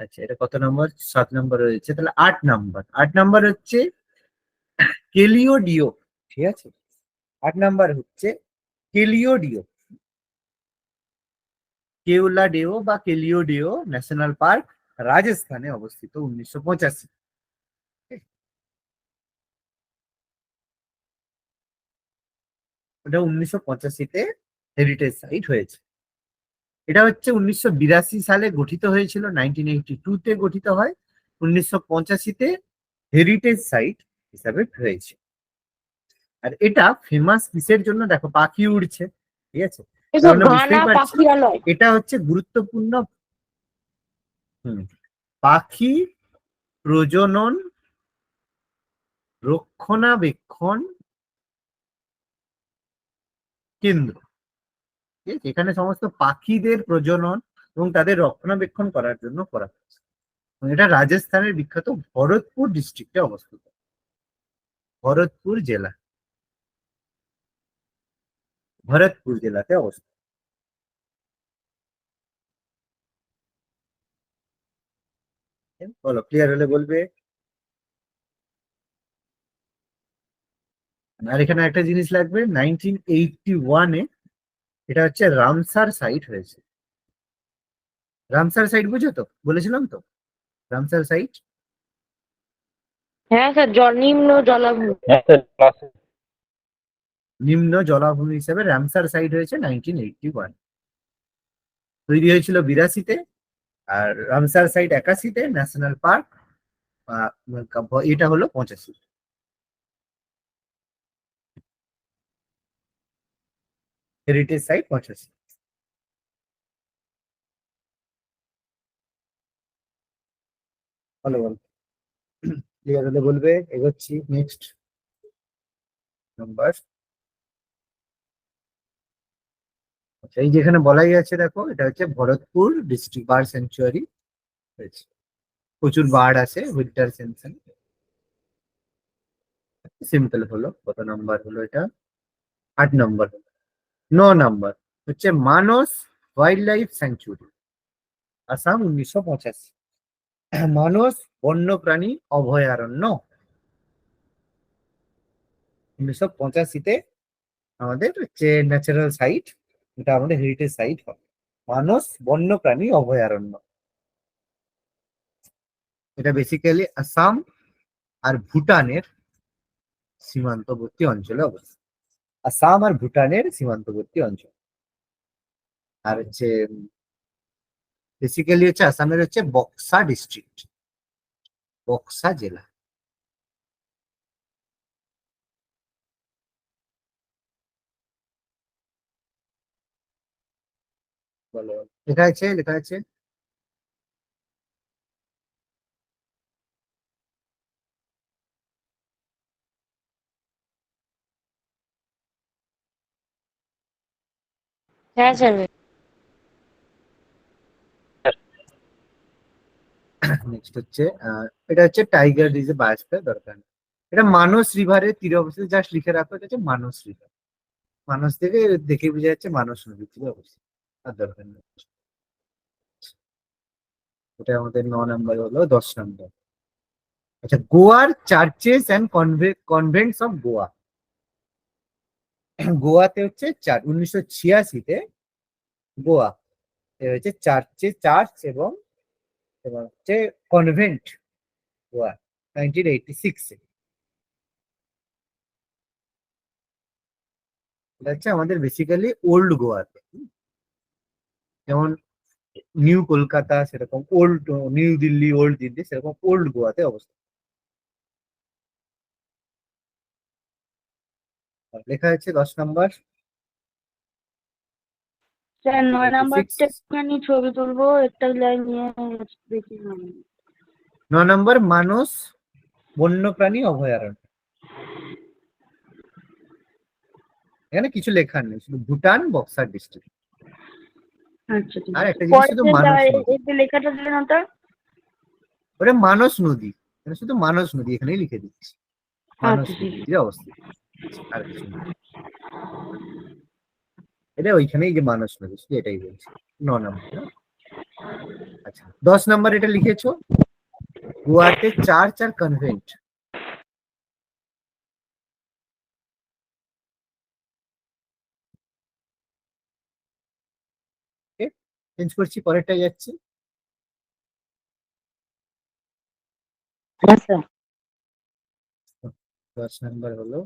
আচ্ছা, এটা কত নম্বর? 7 নম্বর রয়েছে, তাহলে 8 নম্বর। 8 নম্বর হচ্ছে কেলিওডিও। ঠিক আছে, 8 নম্বর হচ্ছে কেলিওডিও, কেওলাডেও বা কেলিওডিও ন্যাশনাল পার্ক, রাজস্থানে অবস্থিত, 1985। ওটা 1985-তে হেরিটেজ সাইট হয়েছে। এটা হচ্ছে 1982 সালে গঠিত হয়েছিল, 1982-তে গঠিত হয়, 1985-তে হেরিটেজ সাইট হিসাবে হয়েছে। আর এটা ফেমাস কিসের জন্য? দেখো, পাখি উড়ছে, ঠিক আছে, এসব তাহলে ঘানা বুঝতেই পারছি পাখিরালয়। এটা হচ্ছে গুরুত্বপূর্ণ। হুম, পাখি প্রজনন রক্ষণাবেক্ষণ কেন্দ্র। ঠিক আছে? এখানে সমস্ত পাখিদের প্রজনন এবং তাদের রক্ষণাবেক্ষণ করার জন্য করা হয়েছে। এবং এটা রাজস্থানের বিখ্যাত ভরতপুর ডিস্ট্রিক্টে অবস্থিত, ভরতপুর জেলা, ভরতপুর জেলাতে অবস্থিত। বলো, ক্লিয়ার হলে বলবে। আর এখানে একটা জিনিস লাগবে, 1981-এ এটা হচ্ছে রামসার সাইট হয়েছে। রামসার সাইট বুঝো তো, বলেছিলাম তো রামসার সাইট। হ্যাঁ স্যার, নিম্ন জলাভূমি। নিম্ন জলাভূমি হিসেবে রামসার সাইট হয়েছে 1981। তৈরি হয়েছিল 82-তে, আর রামসার সাইট 81-তে, ন্যাশনাল পার্ক এটা হলো 85। Heritage site 85। ভালো বল, ক্লিয়ার হলে বলবে। এগোচ্ছি নেক্সট নাম্বার। আচ্ছা, এই যেখানে বলাই আছে দেখো, এটা হচ্ছে ভরতপুর ডিস্ট্রিক্ট বার্ড স্যাংচুয়ারি হয়েছে। প্রচুর বার্ড আছে, উইন্টার সেনশন। সিম্পল হলো। কত নাম্বার হলো এটা? 8 নম্বর। 9 নম্বর হচ্ছে মানস ওয়াইল্ড লাইফ স্যাংচুয়ারি, আসাম, 1985। মানস বন্যপ্রাণী অভয়ারণ্য 1985-তে আমাদের হচ্ছে ন্যাচারাল সাইট, এটা আমাদের হেরিটেজ সাইট হবে। মানস বন্যপ্রাণী অভয়ারণ্য, এটা বেসিক্যালি আসাম আর ভুটানের সীমান্তবর্তী অঞ্চলে অবস্থিত। আসাম আর ভুটানের সীমান্তবর্তী অঞ্চল। আর হচ্ছে বেসিক্যালি হচ্ছে আসামের হচ্ছে বক্সা ডিস্ট্রিক্ট, বক্সা জেলা। বলো, লেখা আছে, লেখা আছে। হ্যাঁ স্যার। নেক্সট হচ্ছে এটা হচ্ছে টাইগার রিজার্ভ বায়োস্ফিয়ার দরকার নেই। এটা মানস রিভারের তীরে অবস্থিত, জাস্ট লিখে রাখো এটা হচ্ছে মানস রিভার। মানস থেকে দেখে বোঝা যাচ্ছে মানস নদীর তীরে অবস্থিত, আর দরকার নেই। এটা আমাদের 9 নম্বর হলো। 10 নম্বর, আচ্ছা, গোয়ার churches and convents of Goa. গোয়াতে হচ্ছে 1986-তে গোয়া হচ্ছে চার্চ এবং এবং হচ্ছে কনভেন্ট গোয়া 1986-এ। এটা হচ্ছে আমাদের বেসিক্যালি ওল্ড গোয়াতে, যেমন নিউ কলকাতা সেরকম old new Delhi, old Delhi সেরকম ওল্ড গোয়াতে অবস্থিত। আর লেখা আছে 10 নম্বর, স্যার 9 নম্বরটা 1986। একটুখানি ছবি তুলবো, একটা লাইন নিয়ে দেখি। 9 নম্বর মানস বন্যপ্রাণী অভয়ারণ্য। এখানে কিছু লেখার নেই, শুধু ভুটান, বক্সার ডিস্ট্রিক্ট। আচ্ছা ঠিক আর আছে, একটা জিনিস পরে শুধু যে মানস নদী, এই যে লেখাটা দিলেন ওটা। ওটা মানস নদী, এটা শুধু মানস নদী এখানেই লিখে দিচ্ছি, মানস আচ্ছা ঠিক নদীর আছে। তীরে অবস্থিত। আর কিছু না, এটা ওইখানেই যে মানস নদী, শুধু এটাই বলছি। 9 নম্বর। আচ্ছা, 10 নম্বর এটা লিখেছো, গোয়াতে চার্চ আর কনভেন্ট। চেঞ্জ করছি, পরেরটাই যাচ্ছি। হ্যাঁ স্যার। 10 নম্বর হলো।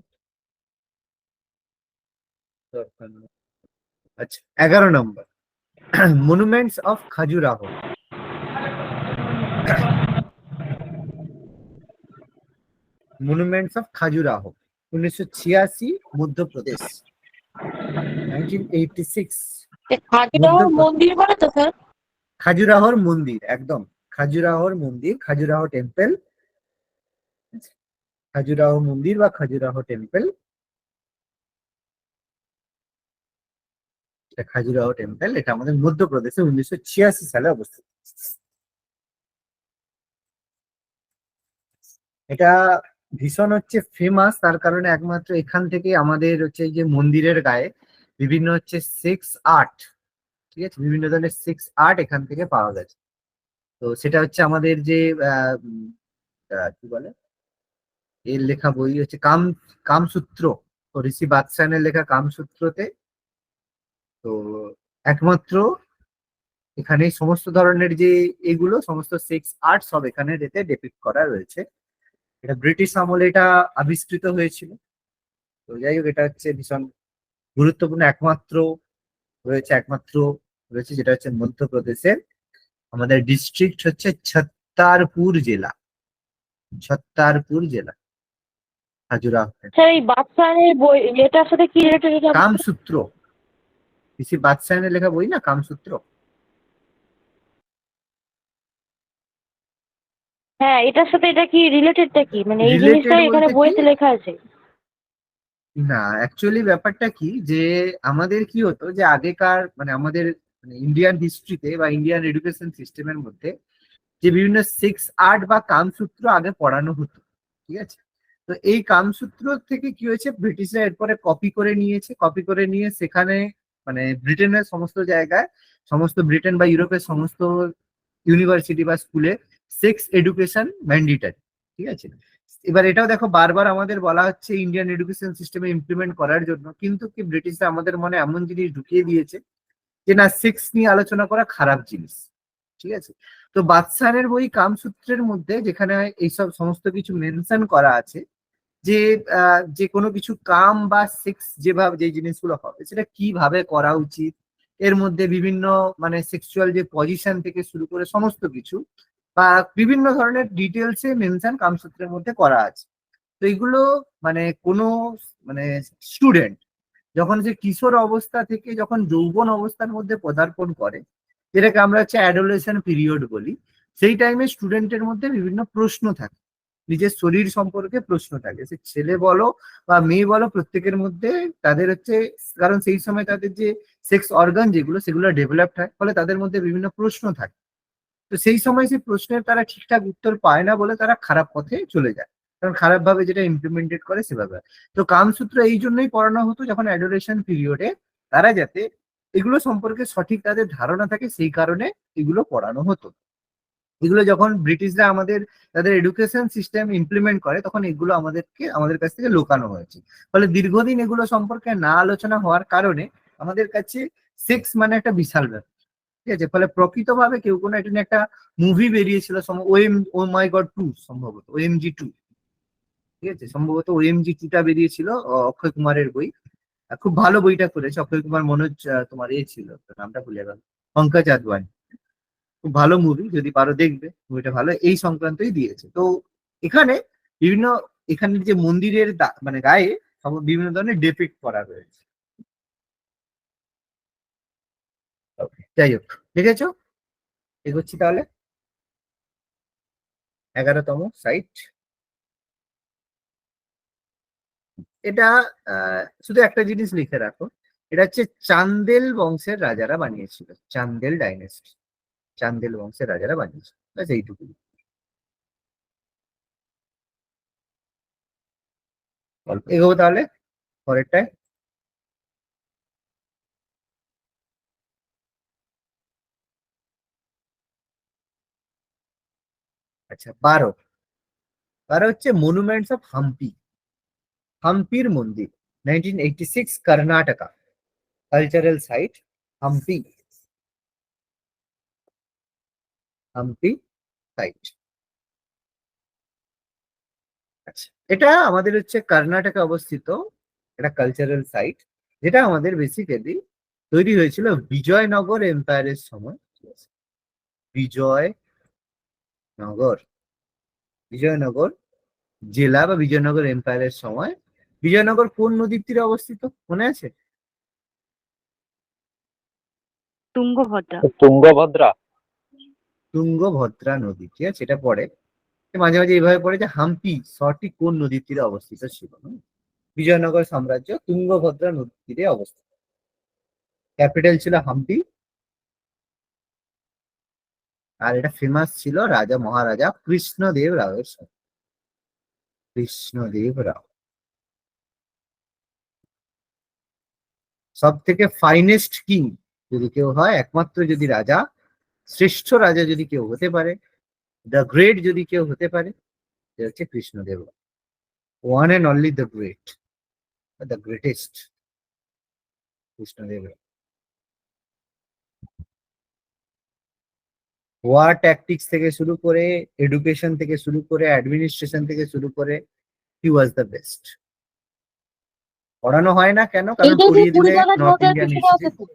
আচ্ছা, 11 নম্বর monuments of Khajuraho. Monuments of Khajuraho 1986, Madhya Pradesh. 1986 Khajuraho Madhya Pradesh. মন্দির বলে তো স্যার? খাজুরাহোর মন্দির, একদম খাজুরাহোর মন্দির, খাজুরাহো টেম্পল। খাজুরাহো মন্দির বা খাজুরাহো টেম্পল, এটা খাজুরাহো টেম্পল, এটা আমাদের মধ্যপ্রদেশে 1986 সালে অবস্থিত। এটা ভীষণ হচ্ছে ফেমাস, তার কারণে একমাত্র এখান থেকে আমাদের হচ্ছে যে মন্দিরের গায়ে বিভিন্ন হচ্ছে সিক্স আর্ট, ঠিক আছে, বিভিন্ন ধরনের সিক্স আর্ট এখান থেকে পাওয়া গেছে। তো সেটা হচ্ছে আমাদের যে কি বলে এর লেখা বই হচ্ছে কামসূত্র। তো ঋষি বাদশায়নের লেখা কামসূত্রতে তো একমাত্র এখানে সমস্ত ধরনের যে এগুলো সমস্ত সেক্স আর্ট সব এখানে এতে ডেপিক্ট করা রয়েছে। এটা ব্রিটিশ আমলে এটা আবিষ্কৃত হয়েছিল। তো যাই হোক, এটা হচ্ছে ভীষণ গুরুত্বপূর্ণ একমাত্র রয়েছে যেটা হচ্ছে মধ্যপ্রদেশের। আমাদের ডিস্ট্রিক্ট হচ্ছে ছত্তারপুর জেলা খাজুরাহ। স্যার এই বাদশাহের বই এটার সাথে কি রিলেটেড এটা কামসূত্র, ঋষি বাদশায়নের লেখা বই না কামসূত্র। হ্যাঁ এটার সাথে এটা কি রিলেটেডটা কি মানে এই রিলেটেড জিনিসটাই এখানে বলতে কি, বইতে লেখা আছে? না অ্যাকচুয়ালি ব্যাপারটা কি যে আমাদের কি হতো যে আগেকার মানে আমাদের ইন্ডিয়ান হিস্ট্রিতে বা ইন্ডিয়ান এডুকেশন সিস্টেমের মধ্যে যে বিভিন্ন সেক্স আর্ট বা কামসূত্র আগে পড়ানো হতো, ঠিক আছে। তো এই কামসূত্র থেকে কি হয়েছে, ব্রিটিশরা এরপরে কপি করে নিয়ে সেখানে মানে ব্রিটেনের সমস্ত জায়গায়, সমস্ত ব্রিটেন বা ইউরোপের সমস্ত ইউনিভার্সিটি বা স্কুলে সেক্স এডুকেশন ম্যান্ডেটারি, ঠিক আছে। এবার এটাও দেখো বারবার আমাদের বলা হচ্ছে ইন্ডিয়ান এডুকেশন সিস্টেমে ইমপ্লিমেন্ট করার জন্য, কিন্তু কি ব্রিটিশরা আমাদের মনে এমন জিনিস ঢুকিয়ে দিয়েছে যে না, সেক্স নিয়ে আলোচনা করা খারাপ জিনিস, ঠিক আছে। তো বাদশাহের বই কামসূত্রের মধ্যে যেখানে এইসব সমস্ত কিছু মেনশন করা আছে যে যে কোনো কিছু কাম বা সেক্স যেভাবে যে জিনিসগুলো হবে সেটা কিভাবে করা উচিত, এর মধ্যে বিভিন্ন মানে সেক্সুয়াল যে পজিশন থেকে শুরু করে সমস্ত কিছু বা বিভিন্ন ধরনের ডিটেলসে মেনশন কামসূত্রের মধ্যে করা আছে। তো এগুলো মানে কোনো মানে স্টুডেন্ট যখন সে কিশোর অবস্থা থেকে যখন যৌবন অবস্থার মধ্যে পদার্পণ করে, যেটাকে আমরা হচ্ছে অ্যাডোলেশন পিরিয়ড বলি, সেই টাইমে স্টুডেন্টের মধ্যে বিভিন্ন প্রশ্ন থাকে, নিজের শরীর সম্পর্কে প্রশ্ন থাকে, সে ছেলে বলো বা মেয়ে বলো প্রত্যেকের মধ্যে তাদের হচ্ছে, কারণ সেই সময় তাদের যে সেক্স অর্গান যেগুলো সেগুলো ডেভেলপড হয়, ফলে তাদের মধ্যে বিভিন্ন প্রশ্ন থাকে। তো সেই সময় সেই প্রশ্নের তারা ঠিকঠাক উত্তর পায় না বলে তারা খারাপ পথে চলে যায়, কারণ খারাপ ভাবে যেটা ইমপ্লিমেন্টেড করে সেভাবে। তো কামসূত্র এই জন্যই পড়ানো হতো যখন অ্যাডোলেশন পিরিয়ডে তারা যাতে এগুলো সম্পর্কে সঠিক তাদের ধারণা থাকে, সেই কারণে এগুলো পড়ানো হতো। এগুলো যখন ব্রিটিশরা তাদের এডুকেশন সিস্টেম ইমপ্লিমেন্ট করে তখন এগুলো আমাদের কাছ থেকে লুকানো হয়েছে। ফলে দীর্ঘদিন এগুলো সম্পর্কে না আলোচনা হওয়ার কারণে আমাদের কাছে সেক্স মানে একটা বিশাল ব্যাপার, ঠিক আছে। ফলে প্রকৃতভাবে কেউ কোনো এটা নিয়ে একটা মুভি বেরিয়েছিল ও মাই গড 2, সম্ভবত OMG 2, ঠিক আছে, সম্ভবত OMG 2টা বেরিয়েছিল, অক্ষয় কুমারের বই। খুব ভালো বইটা করেছে অক্ষয় কুমার, মনোজ তোমার ছিল তো নামটা ভুলে গেল, পঙ্কজ আদবানি। খুব ভালো মুভি, যদি পারো দেখবে, মুভিটা ভালো, এই সংক্রান্তই দিয়েছে। তো এখানে বিভিন্ন এখানে যে মন্দিরের মানে গায়ে বিভিন্ন ধরনের ডেপিক্ট করা রয়েছে। যাই হোক, দেখেছো, এগোচ্ছি তাহলে 11তম সাইট। এটা শুধু একটা জিনিস লিখে রাখো, এটা হচ্ছে চান্দেল বংশের রাজারা বানিয়েছিল, চান্দেল ডাইনেস্টি, চান্দেল বংশের রাজারা বানিয়েছিল, ব্যাস এইটুকু। এগোবো তাহলে পরেরটায়। আচ্ছা, 12 হচ্ছে মনুমেন্টস অফ হাম্পি, হাম্পির মন্দির, 1986 Karnataka, cultural site Hampi, Hampi site. আচ্ছা, এটা আমাদের হচ্ছে কর্ণাটকে অবস্থিত একটা কালচারাল সাইট, যেটা আমাদের বেসিক্যালি তৈরি হয়েছিল বিজয়নগর এম্পায়ারের সময়, ঠিক আছে? বিজয়নগর বিজয়নগর জেলা বা বিজয়নগর এম্পায়ারের সময়। বিজয়নগর কোন নদীর তীরে অবস্থিত মনে আছে? তুঙ্গভদ্রা। তুঙ্গভদ্রা। তুঙ্গভদ্রা নদী, ঠিক আছে, এটা পড়ে মাঝে মাঝে এইভাবে পড়ে যে হাম্পি সঠিক কোন নদীর তীরে অবস্থিত ছিল। বিজয়নগর সাম্রাজ্য তুঙ্গভদ্রা নদীর তীরে অবস্থিত, ক্যাপিটাল ছিল হাম্পি, আর এটা ফেমাস ছিল রাজা মহারাজা কৃষ্ণদেব রাওয়ের সময়। কৃষ্ণদেব রাও সব থেকে ফাইনেস্ট কিং যদি কেউ হয়, একমাত্র যদি রাজা শ্রেষ্ঠ রাজা যদি কেউ হতে পারে, দ্য গ্রেট যদি কেউ হতে পারে, সে হচ্ছে Krishnadeva Raya. One and only the great, the greatest Krishnadeva Raya. War tactics থেকে শুরু করে, এডুকেশন থেকে শুরু করে, অ্যাডমিনিস্ট্রেশন থেকে শুরু করে, হি ওয়াজ দ্য বেস্ট। পড়ানো হয় না কেন? কারণ এইটা যে পড়িয়ে কুড়ি দিলে টাকার নর্থ নোটের ইন্ডিয়ান পিছনে আছে হিস্ট্রি। তো।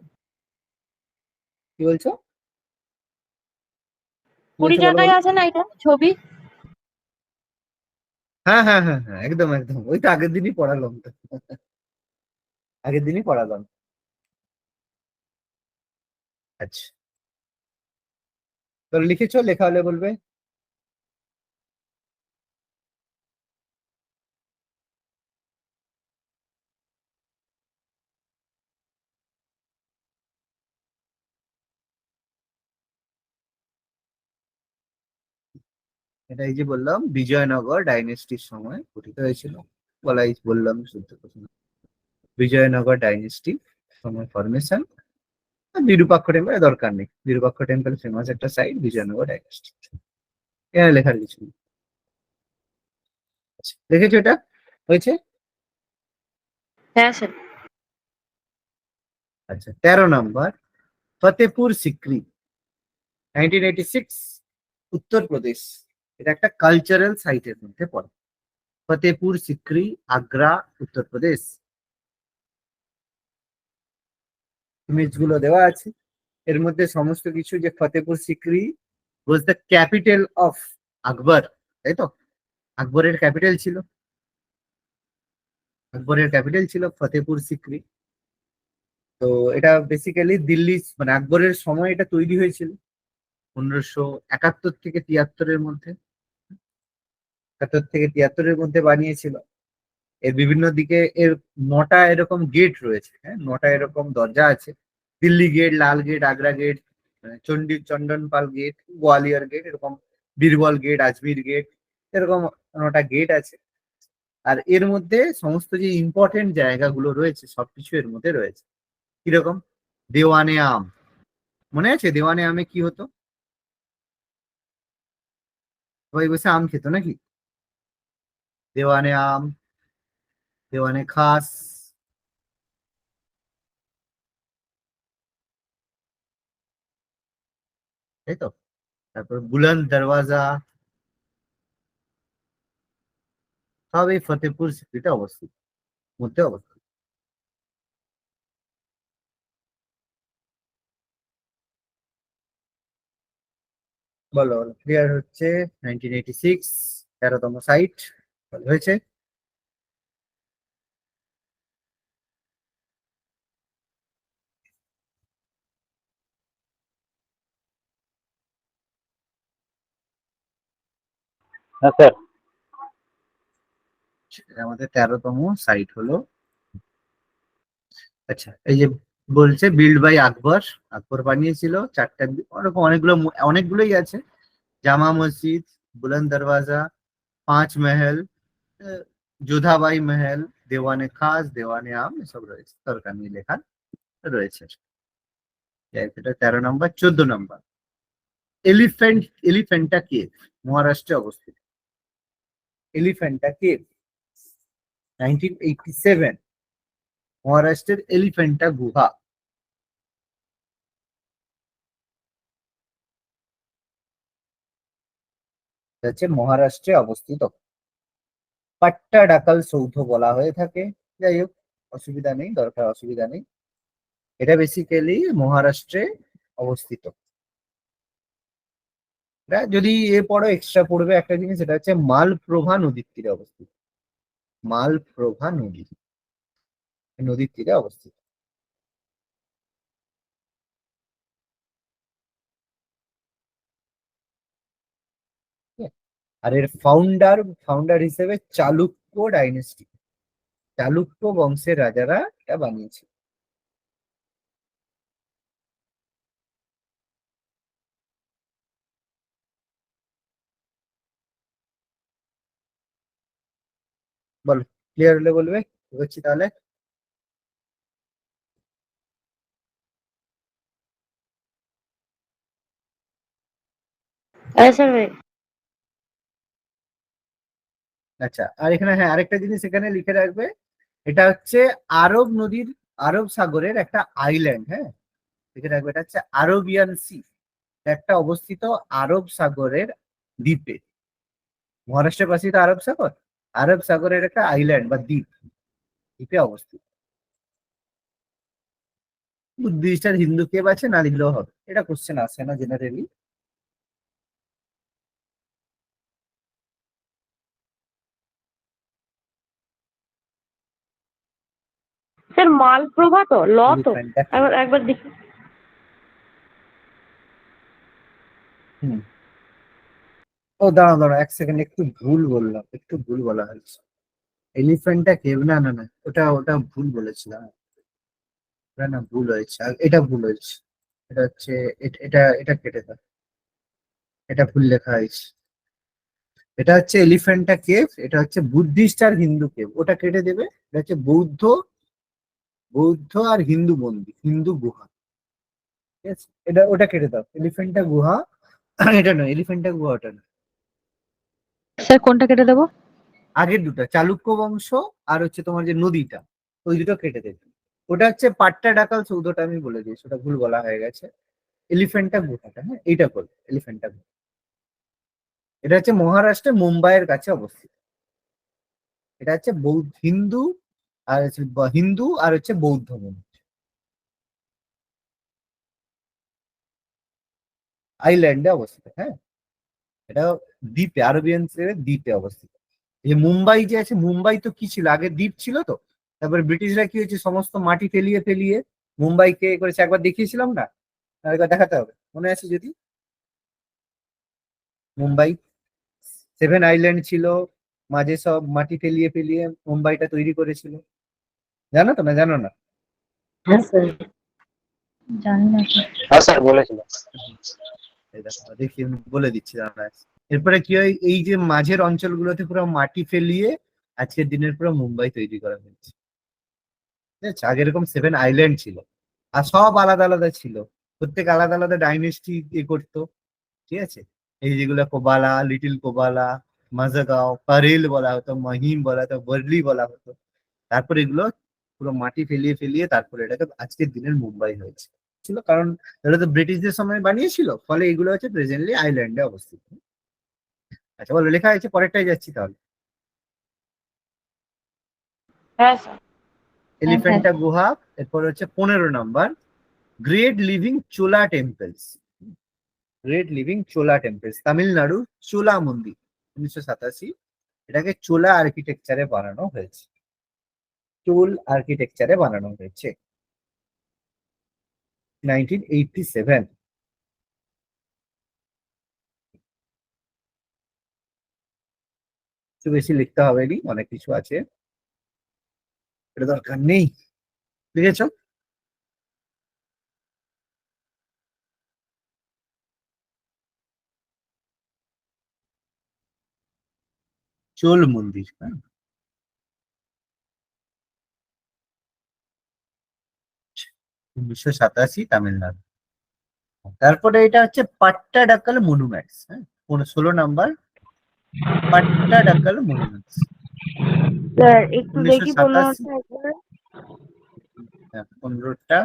কি বলছো? 20 বলো টাকায় বলো। আছে না এটা ছবি? হ্যাঁ হ্যাঁ হ্যাঁ হ্যাঁ, একদম একদম, ওই তো আগের দিনই পড়ালাম তো। আগের দিনই পড়ালাম। আচ্ছা, তো লিখেছো? লেখা হলে বলবে। এটা এই যে বললাম, বিজয়নগর ডাইনেস্টির সময় গঠিত হয়েছিল। বললাম শুদ্ধ কথা। বিজয়নগর ডাইনেস্টি সময় ফরমেশন। বিরূপাক্ষ টেম্পল দরকার নেই, বিরূপাক্ষ টেম্পল ফেমাস একটা সাইট, বিজয়নগর ডাইনেস্টি। এখানে লেখার কিছু নেই। আচ্ছা, দেখেছো এটা? হয়েছে? হ্যাঁ স্যার। আচ্ছা, 13 নম্বর, ফতেপুর সিক্রি, 1986, উত্তরপ্রদেশ। এটা একটা কালচারাল সাইটের মধ্যে পড়ে। ফতেপুর সিক্রি, আগ্রা, উত্তরপ্রদেশ। ইমেজ গুলো দেওয়া আছে এর মধ্যে সমস্ত কিছু। যে Fatehpur Sikri was the capital of Akbar, তাই তো? আকবরের ক্যাপিটাল ছিল, আকবরের ক্যাপিটাল ছিল ফতেপুর সিক্রি। তো এটা বেসিক্যালি দিল্লি, মানে আকবরের সময় এটা তৈরি হয়েছিল 1571 থেকে 73-এর মধ্যে। 71 থেকে 73-এর মধ্যে বানিয়েছিল। এর বিভিন্ন দিকে এর 9টা এরকম গেট রয়েছে, হ্যাঁ, 9টা এরকম দরজা আছে। Delhi gate, Lal gate, Agra gate, Chandanpal gate, Gwalior gate, এরকম বীরবল গেট, আজমির গেট, এরকম 9টা গেট আছে। আর এর মধ্যে সমস্ত যে ইম্পর্টেন্ট জায়গাগুলো রয়েছে সবকিছু এর মধ্যে রয়েছে। কিরকম? দেওয়ানে আম, মনে আছে দেওয়ানে আমে কি হতো? সবাই বসে আম খেত নাকি? দেওয়ানে আম, দেওয়ানে খাস, তাই তো? তারপর বুলন্দ দরওয়াজা, সব এই ফতেপুর সিক্রিতে অবস্থিত, মধ্যে অবস্থিত। বলো, ক্লিয়ার হচ্ছে? 1986, 13তম সাইট হয়েছে। হ্যাঁ স্যার। আমাদের 13তম সাইট হলো। আচ্ছা, এই যে বলছে বিল্ড বাই আকবর, আকবর বানিয়েছিল 4টা, ওরকম অনেকগুলো, অনেকগুলোই আছে। জামা মসজিদ, বুলন্দ দরওয়াজা, 5 মহল, আহ, যোধাবাই মহল, দেওয়ানে খাস, দেওয়ানে আম, এসব রয়েছে, দরকার নেই লেখার, রয়েছে। এটা 13 নম্বর। 14 নম্বর, এলিফেন্টা কেভ, মহারাষ্ট্রে অবস্থিত। এলিফেন্টা কেভ, 1987, মহারাষ্ট্রের এলিফেন্টা গুহা। এটা হচ্ছে মহারাষ্ট্রে অবস্থিত। পাট্টাডাকাল সৌধ বলা হয়ে থাকে। যাই হোক, অসুবিধা নেই, দরকার অসুবিধা নেই। এটা বেসিক্যালি মহারাষ্ট্রে অবস্থিত। এটা যদি পড়ো, এক্সট্রা পড়বে একটা জিনিস, এটা হচ্ছে মালপ্রভা নদীর তীরে অবস্থিত। মালপ্রভা নদী, এই নদীর তীরে অবস্থিত। ঠিক আছে? আর এর ফাউন্ডার ফাউন্ডার হিসেবে চালুক্য ডাইনেস্টি, চালুক্য বংশের রাজারা এটা বানিয়েছে। বলো, ক্লিয়ার হলে বলবে। বুঝছি তাহলে। স্যার আচ্ছা, আর এখানে হ্যাঁ আরেকটা জিনিস এখানে লিখে রাখবে, এটা হচ্ছে আরব নদীর, আরব সাগরের একটা আইল্যান্ড, হ্যাঁ লিখে রাখবে, এটা হচ্ছে আরবিয়ান সি, একটা অবস্থিত আরব সাগরের দ্বীপে। মহারাষ্ট্রের পাশে তো আরব সাগর, আরব সাগরের একটা আইল্যান্ড বা দ্বীপ, দ্বীপে অবস্থিত। বুদ্ধিস্ট আর হিন্দু কেব আছে, না লিখলেও হবে, এটা কোশ্চেন আসে না জেনারেলি। স্যার মালপ্রভা তো ল তো, এলিফ্যান্টটা কি? একবার একবার দেখি। হুম। ও দাঁড়াও দাঁড়াও এক সেকেন্ড, একটু ভুল বললাম, একটু ভুল বলা হয়েছে। এলিফ্যান্টটা কেভ, না না না, ওটা ওটা ভুল বলেছিলাম। না না ভুল হয়েছে, এটা ভুল হয়েছে। এটা হচ্ছে এটা এটা কেটে দাও, এটা ভুল লেখা হয়েছে। এটা হচ্ছে এলিফ্যান্টা কেভ, এটা হচ্ছে বুদ্ধিস্ট আর হিন্দু কেভ, ওটা কেটে দেবে। এটা হচ্ছে বৌদ্ধ, বৌদ্ধ আর হিন্দু মন্দির, হিন্দু গুহা, ঠিক আছে, এটা ওটা কেটে দাও, এলিফ্যান্টা গুহা এটা নয়, এলিফ্যান্টা গুহা ওটা নয়। স্যার কোনটা কেটে দেবো? আগের দুটো চালুক্য বংশ আর হচ্ছে তোমার যে নদীটা, ওই দুটো কেটে দেবে। ওটা হচ্ছে পাট্টা ডাকাল সৌধটা আমি বলে দিয়েছি, ওটা ভুল বলা হয়ে গেছে। এলিফ্যান্টা গুহাটা, হ্যাঁ এইটা করো, এলিফ্যান্টা গুহা। এটা হচ্ছে মহারাষ্ট্রের মুম্বাইয়ের কাছে অবস্থিত। এটা হচ্ছে বৌদ্ধ, হিন্দু আর হিন্দু আর হচ্ছে বৌদ্ধ মন্দির, আইল্যান্ডে অবস্থিত, হ্যাঁ। এটা দ্বীপে, আরবিয়ান দ্বীপে অবস্থিত। এই মুম্বাই যে আছে, মুম্বাই তো কি ছিল আগে, দ্বীপ ছিল তো। তারপরে ব্রিটিশরা কি হয়েছে, সমস্ত মাটি ফেলিয়ে ফেলিয়ে মুম্বাইকে এ করেছে, একবার দেখিয়েছিলাম না, আরেকবার দেখাতে হবে, মনে আছে যদি? মুম্বাই 7 আইল্যান্ড ছিল, মাঝে সব মাটি ফেলিয়ে ফেলিয়ে মুম্বাইটা তৈরি করেছিল, জানো তো না জানো না? হ্যাঁ স্যার, জানি না স্যার। হ্যাঁ স্যার বলেছিলেন। এই দেখো, দেখি আমি বলে দিচ্ছি দাঁড়া। এরপরে কি হয়, এই যে মাঝের অঞ্চলগুলোতে পুরো মাটি ফেলিয়ে আজকের দিনের পুরো মুম্বাই তৈরি করা হয়েছে, ঠিক আছে? আগে এরকম 7 আইল্যান্ড ছিল, আর সব আলাদা আলাদা ছিল, প্রত্যেক আলাদা আলাদা ডাইনেস্টি এ করতো, ঠিক আছে। এই যেগুলো কোবালা, লিটিল কোবালা, মাজাগাঁও, পারেল বলা হতো, মহিম বলা হতো, বর্লি বলা হতো। তারপর এগুলো পুরো মাটি ফেলিয়ে ফেলিয়ে তারপরে এটাকে আজকের দিনের মুম্বাই হয়েছে, ছিল কারণ এটা তো ব্রিটিশদের সময় বানিয়েছিল, ফলে এগুলো হচ্ছে প্রেজেন্টলি আইল্যান্ডে অবস্থিত। আচ্ছা বলো, লেখা হয়েছে, পরেরটাই যাচ্ছি তাহলে। হ্যাঁ স্যার। এলিফ্যান্টা গুহা। এরপর হচ্ছে 15 নম্বর, গ্রেট লিভিং চোলা টেম্পলস। গ্রেট লিভিং চোলা টেম্পলস, তামিলনাড়ু, চোলা মন্দির, 1987। এটাকে চোলা আর্কিটেকচারে বানানো হয়েছে, চোল আর্কিটেকচারে বানানো হয়েছে 1987। একটু বেশি লিখতে হবে নি, অনেক কিছু আছে, এটা দরকার নেই, লিখেছ? চোল মন্দির, হ্যাঁ 1987, তামিলনাড়ু। তারপরে এটা হচ্ছে পাট্টাডাকল মনুমেন্টস, হ্যাঁ 16 নম্বর, পাট্টাডাকল মনুমেন্টস, স্যার একটু উনিশশো দেখি সাতাশি 15টা একবার। 15টা।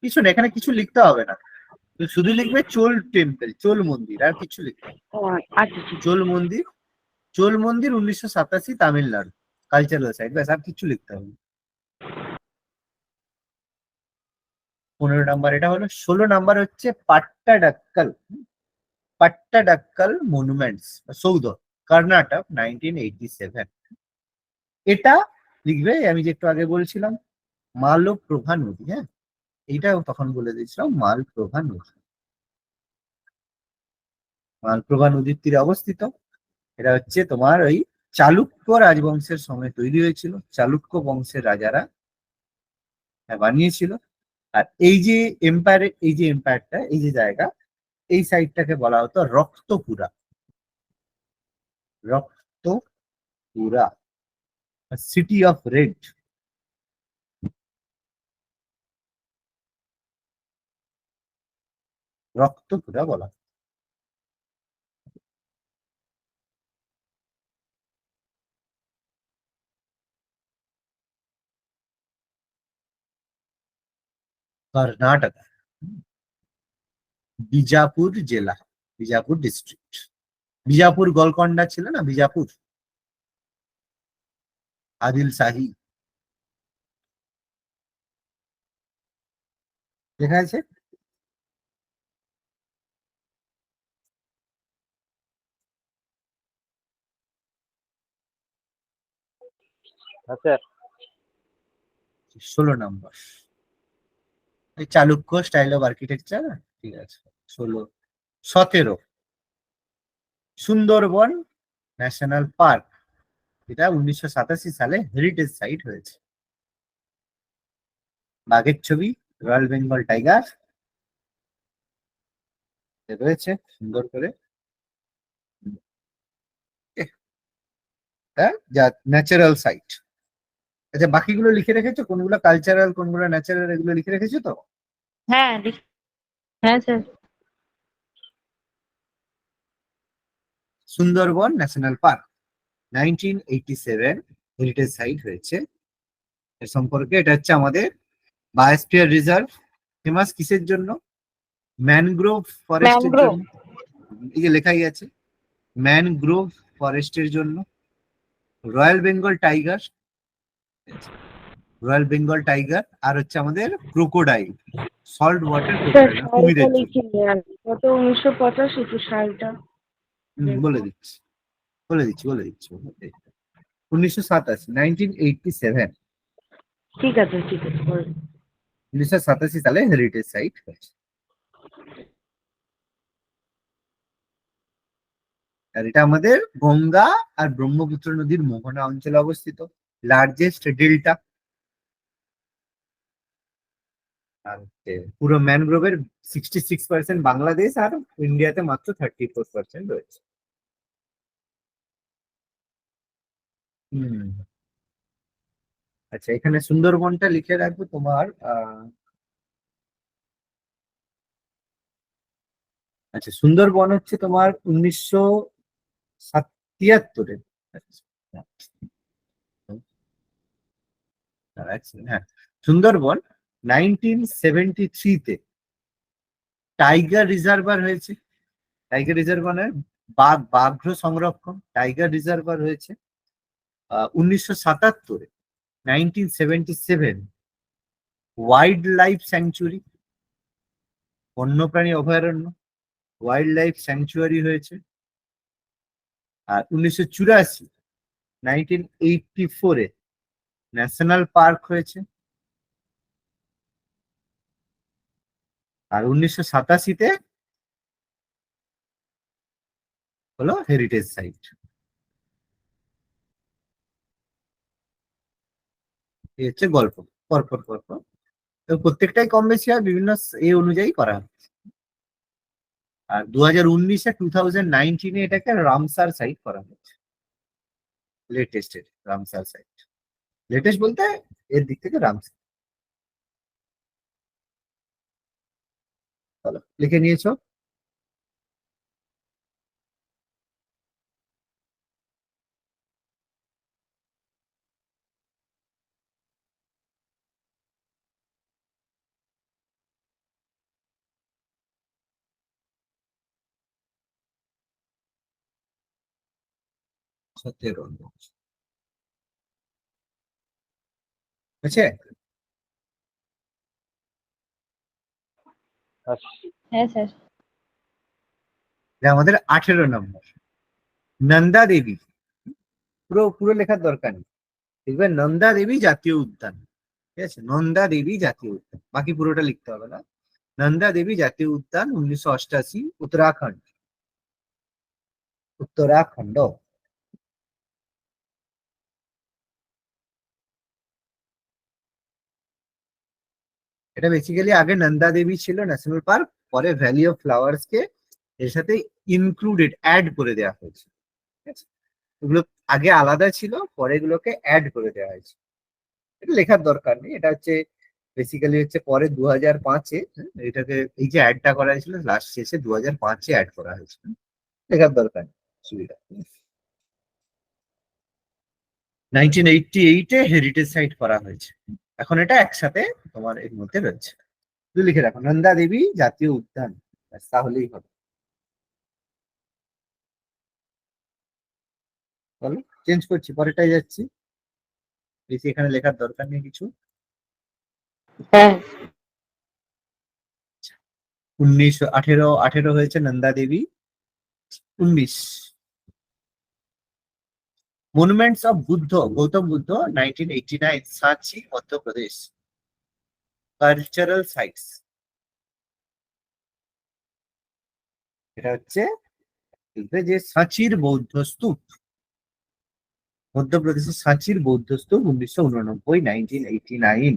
কিছু না, এখানে কিছু লিখতে হবে না, তুমি শুধু লিখবে চোল টেম্পল, চোল মন্দির, আর কিছু লিখতে হবে। ও আচ্ছা ঠিক চোল মন্দির, চোল মন্দির 1987, তামিলনাড়ু, কালচারাল সাইট, ব্যাস আর কিছু লিখতে হবে না। 15 নম্বর এটা হলো। 16 নম্বর হচ্ছে পাট্টাডাক্কল, পাট্টাডাক্কল মনুমেন্টস, সৌধ, কর্ণাটক, 1987। এটা লিখবে, আমি যে একটু আগে বলছিলাম মালপ্রভা নদী, হ্যাঁ এইটাও তখন বলে দিয়েছিলাম, মালপ্রভা নদী, মালপ্রভা নদীর তীরে অবস্থিত। এটা হচ্ছে তোমার ওই চালুক্য রাজবংশের সময় তৈরি হয়েছিল, চালুক্য বংশের রাজারা বানিয়েছিল। আর এই যে এম্পায়ার, এই যে এম্পায়ারটা, এই যে জায়গা, এই সাইডটাকে বলা হতো রক্তপুরা, রক্তপুরা, সিটি অফ রেড, রক্তপুরা বলা হয়। কর্ণাটক, বিজাপুর জেলা, বিজাপুর ডিস্ট্রিক্ট। বিজাপুর গোলকন্ডা ছিল না, বিজাপুর, আদিল শাহী লেখা আছে। আচ্ছা 16 নম্বর, এই চালুক্য স্টাইল অফ আর্কিটেকচার, ঠিক আছে। 16, 17 সুন্দরবন ন্যাশনাল পার্ক, এটা 1987 সালে হেরিটেজ সাইট হয়েছে। বাঘের ছবি, রয়্যাল বেঙ্গল টাইগার রয়েছে সুন্দর করে, যা ন্যাচারাল সাইট। আচ্ছা, বাকিগুলো লিখে রেখেছো, কোনগুলো কালচারাল কোনগুলো ন্যাচারাল, এগুলো লিখে রেখেছো তো? হ্যাঁ হ্যাঁ sir. Sundarban national park 1987 heritage site হয়েছে। এর সম্পর্কে, এটা হচ্ছে আমাদের বায়োস্ফিয়ার রিজার্ভ, ফেমাস কিসের জন্য? ম্যানগ্রোভ ফরেস্টের ম্যানগ্রোভ। জন্য, এই যে লেখাই আছে ম্যানগ্রোভ ফরেস্টের জন্য। Royal Bengal tiger, royal Bengal tiger, আর হচ্ছে আমাদের crocodile, salt water sir crocodile, সালটা কুমিরের জন্য। লিখিনি আমি, কত 1985 তো সালটা। বলে দিচ্ছি, বলে দিচ্ছি, বলে দিচ্ছি। 1987, 1987, ঠিক আছে ঠিক আছে বলুন। 1987 সালে হেরিটেজ সাইট হয়েছে। আর এটা আমাদের গঙ্গা আর ব্রহ্মপুত্র নদীর মোহনা অঞ্চলে অবস্থিত, লার্জেস্ট ডেল্টা। আর পুরো ম্যানগ্রোভের 66% বাংলাদেশ, আর ইন্ডিয়াতে মাত্র 34% রয়েছে। হুম, আচ্ছা, এখানে সুন্দরবনটা লিখে রাখবো তোমার। আচ্ছা, সুন্দরবন হচ্ছে তোমার 1973-এ। হ্যাঁ, সুন্দরবন 1973-তে টাইগার রিজার্ভার হয়েছে। টাইগার রিজার্ভার বাঘ্র সংরক্ষণ, টাইগার রিজার্ভার হয়েছে 1977-এ। 1977 ওয়াইল্ড লাইফ স্যাংচুয়ারি, বন্যপ্রাণী অভয়ারণ্য, ওয়াইল্ড লাইফ স্যাংচুয়ারি হয়েছে। আর 1984, 1984-এ ন্যাশনাল পার্ক হয়েছে। আর 1987-তে হলো হেরিটেজ সাইট। এই হচ্ছে গল্প, পরপর পরপর, তো প্রত্যেকটাই কম বেশি হয়, বিভিন্ন অনুযায়ী করা হয়। আর 2019-এ 2019-এ এটাকে রামসার সাইট করা হয়েছে, লেটেস্ট রামসার সাইট। লেটেস্ট বলতে এর দিক থেকে রামসার। চলো, লিখে নিয়েছো? সতেরো আছে। হ্যাঁ স্যার। এটা আমাদের 18 নম্বর, নন্দা দেবী। পুরো পুরো লেখার দরকার নেই, দেখবে নন্দা দেবী জাতীয় উদ্যান, ঠিক আছে? নন্দা দেবী জাতীয় উদ্যান, বাকি পুরোটা লিখতে হবে না। নন্দা দেবী জাতীয় উদ্যান 1988, উত্তরাখণ্ড, উত্তরাখণ্ড। এটা বেসিক্যালি আগে নন্দা দেবী ছিল ন্যাশনাল পার্ক, পরে ভ্যালি অফ ফ্লাওয়ার্স কে এর সাথে ইনক্লুডেড, অ্যাড করে দেওয়া হয়েছে, ঠিক আছে? এগুলো আগে আলাদা ছিল, পরে এগুলোকে অ্যাড করে দেওয়া হয়েছে। এটা লেখার দরকার নেই, এটা হচ্ছে বেসিক্যালি হচ্ছে পরে 2005-এ এটাকে, এই যে অ্যাডটা করা হয়েছিল লাস্ট শেষে 2005-এ অ্যাড করা হয়েছিল। লেখার দরকার নেই, সুবিধা। 1988-এ হেরিটেজ সাইট করা হয়েছে, এখন এটা একসাথে তোমার এর মধ্যে রয়েছে। শুধু লিখে রাখো নন্দা দেবী জাতীয় উদ্যান, ব্যাস, তাহলেই হবে। বলো, চেঞ্জ করছি, পরেরটাই যাচ্ছি, বেশি এখানে লেখার দরকার নেই কিছু। হ্যাঁ 1918 হয়েছে নন্দা দেবী। 19 মনুমেন্টস অফ বুদ্ধ, গৌতম বুদ্ধ, 1989, সাঁচি মধ্যপ্রদেশ। কালচারাল সাইটস, এটা হচ্ছে দেখবে যে সাঁচির বৌদ্ধ স্তূপ, মধ্যপ্রদেশের সাঁচির বৌদ্ধ স্তূপ, 1989, 1989।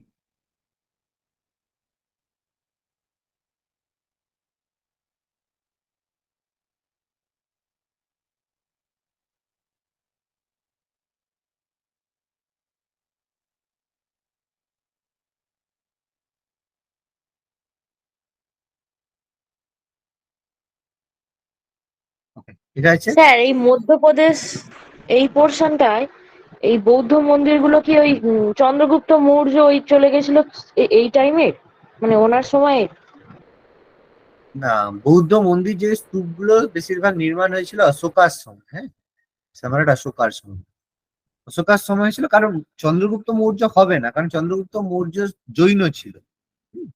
এটা আছে। স্যার, এই মধ্যপ্রদেশ এই পোর্শনটায় এই বৌদ্ধ মন্দিরগুলো কি ওই চন্দ্রগুপ্ত মৌর্য ওই চলে গেছিল এই টাইমে, মানে ওনার সময়ে? না, বৌদ্ধ মন্দির যে স্তূপগুলো বেশিরভাগ নির্মাণ হয়েছিল অশোকার সময়, হ্যাঁ, সম্রাট অশোকার সময়। অশোকার সময় হয়েছিল, কারণ চন্দ্রগুপ্ত মৌর্য হবে না, কারণ চন্দ্রগুপ্ত মৌর্য জৈন ছিল। হুম,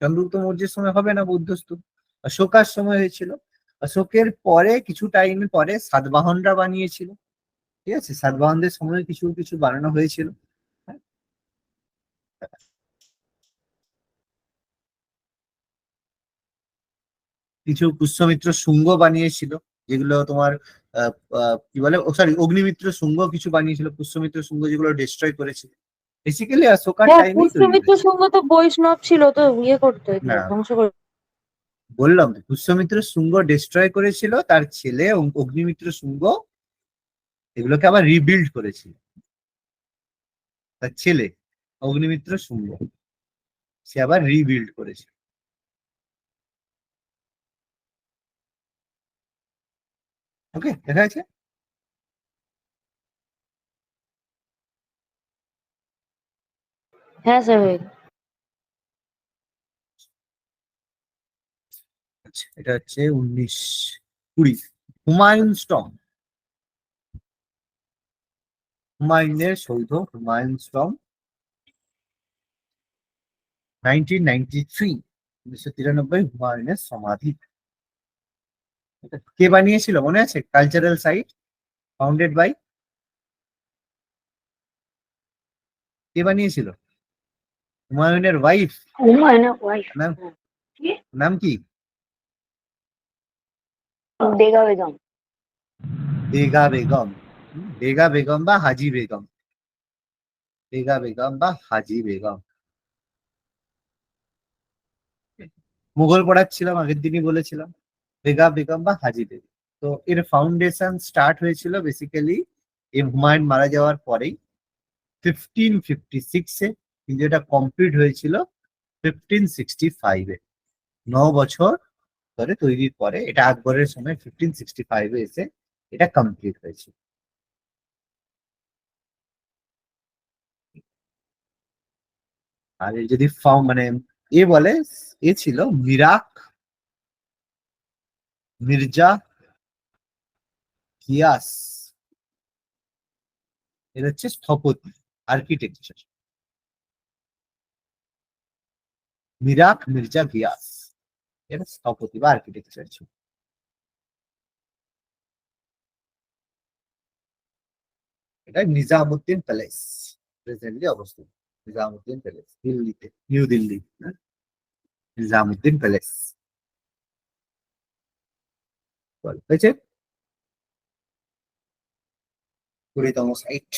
চন্দ্রগুপ্ত মৌর্যের সময় হবে না বৌদ্ধ স্তূপ, অশোকার সময় হয়েছিল। অশোকের পরে কিছু টাইম পরে সাতবাহনরা বানিয়েছিল, ঠিক আছে, সাতবাহনদের সময় কিছু কিছু বানানো হয়েছিল। হ্যাঁ, কিছু পুষ্যমিত্র শুঙ্গ বানিয়েছিল, যেগুলো তোমার কি বলে, ও সরি, অগ্নিমিত্র শুঙ্গ কিছু বানিয়েছিল, পুষ্যমিত্র শুঙ্গ যেগুলো ডিস্ট্রয় করেছিল। বেসিক্যালি অশোকার হ্যাঁ, টাইমেই তৈরি পুষ্যমিত্র হয়েছে। শুঙ্গ তো বৈষ্ণব ছিল, তো ইয়ে করতো, এগুলো না, ধ্বংস করে। বললাম তো, পুষ্যমিত্র শুঙ্গ ডিস্ট্রয় করেছিল, তার ছেলে অগ্নিমিত্র শুঙ্গ এগুলোকে আবার রিবিল্ড করেছিল। তার ছেলে অগ্নিমিত্র শুঙ্গ সে আবার রিবিল্ড করেছে। ওকে, দেখা আছে। হ্যাঁ স্যার, হয়ে গেছে। আচ্ছা, এটা হচ্ছে 1920 হুমায়ুন টম্ব, হুমায়ুনের সৌধ, হুমায়ুন টম্ব, 1993, 1993 হুমায়ুনের সমাধি। এটা কে বানিয়েছিল মনে আছে? কালচারাল সাইট ফাউন্ডেড বাই, কে বানিয়েছিল? হুমায়ুনের ওয়াইফ, হুমায়ুনের ওয়াইফ নাম, নাম কি? বেগা বেগম। বেগা বেগম। বেগা বেগম বা হাজি বেগম, বেগা বেগম বা হাজি বেগম। মুঘল পড়াচ্ছিলাম, আগের দিনই বলেছিলাম, বেগা বেগম বা হাজি বেগম। তো এর ফাউন্ডেশন স্টার্ট হয়েছিল বেসিক্যালি এই হুমায়ুন মারা যাওয়ার পরেই, 1556-এ, কিন্তু এটা কমপ্লিট হয়েছিল 1565-এ। 9 বছর ধরে তৈরির পরে এটা আকবরের সময় 1565-এ এসে এটা কমপ্লিট হয়েছে। আর এর যদি মানে এ বলে, এ ছিল মিরাক মির্জা গিয়াস, এর হচ্ছে স্থপতি, আর্কিটেকচার, মিরাক মির্জা গিয়াস এর স্থপতি বা আর্কিটেকচার ছিল। এটা নিজামুদ্দিন প্যালেস প্রেজেন্টলি অবস্থিত, নিজামুদ্দিন প্যালেস দিল্লিতে, নিউ দিল্লি, হ্যাঁ? নিজামুদ্দিন প্যালেস, হয়েছে 20তম সাইট।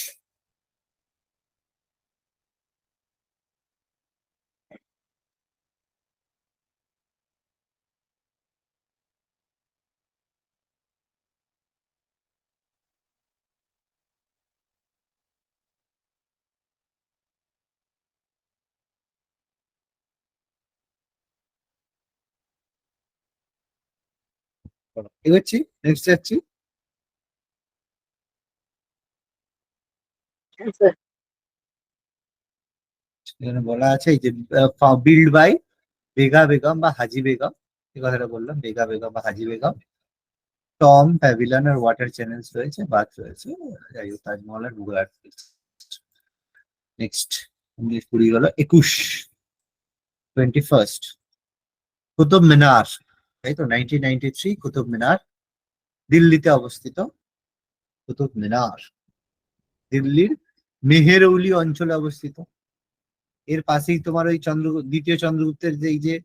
এগোচ্ছি, নেক্সট যাচ্ছি। এখানে বলা আছে এই যে বিল্ড বাই বেগা বেগম বা হাজি বেগম, এই কথাটা বললাম, বেগা বেগম বা হাজি বেগম। টম প্যাভিলিয়ন আর ওয়াটার চ্যানেলস রয়েছে, বাথ রয়েছে, যাই হোক তাজমহল আর মুঘল আর্ট। নেক্সট 19-20 গেল, 21 21st কুতুব মিনার, তাই তো 1993 কুতুব মিনার দিল্লিতে অবস্থিত। কুতুব মিনার দিল্লির মেহেরৌলি অঞ্চলে অবস্থিত। এর পাশেই তোমার ওই দ্বিতীয় চন্দ্রগুপ্তের যে এই যে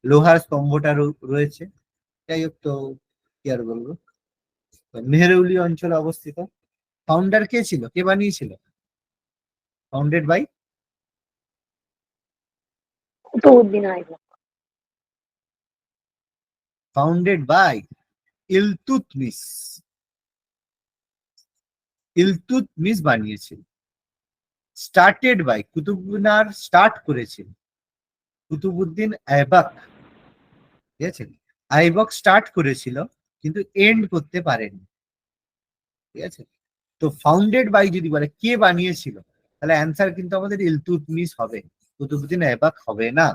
লোহার স্তম্ভটা রয়েছে। যাই হোক, তো কি আর বলবো, তো মেহেরৌলি অঞ্চলে অবস্থিত। ফাউন্ডার কে ছিল, কে বানিয়েছিল? Founded by Qutubuddin Aibak. Founded by Iltutmish. Iltutmish বানিয়েছিল। Started by, Qutub Minar start করেছিল কুতুবউদ্দিন আইবক, ঠিক আছে? আইবক স্টার্ট করেছিল কিন্তু এন্ড করতে পারেনি, ঠিক আছে? তো ফাউন্ডেড বাই যদি বলে কে বানিয়েছিল, তাহলে অ্যান্সার কিন্তু আমাদের ইলতুৎমিশ হবে, কুতুবউদ্দিন আইবক হবে না।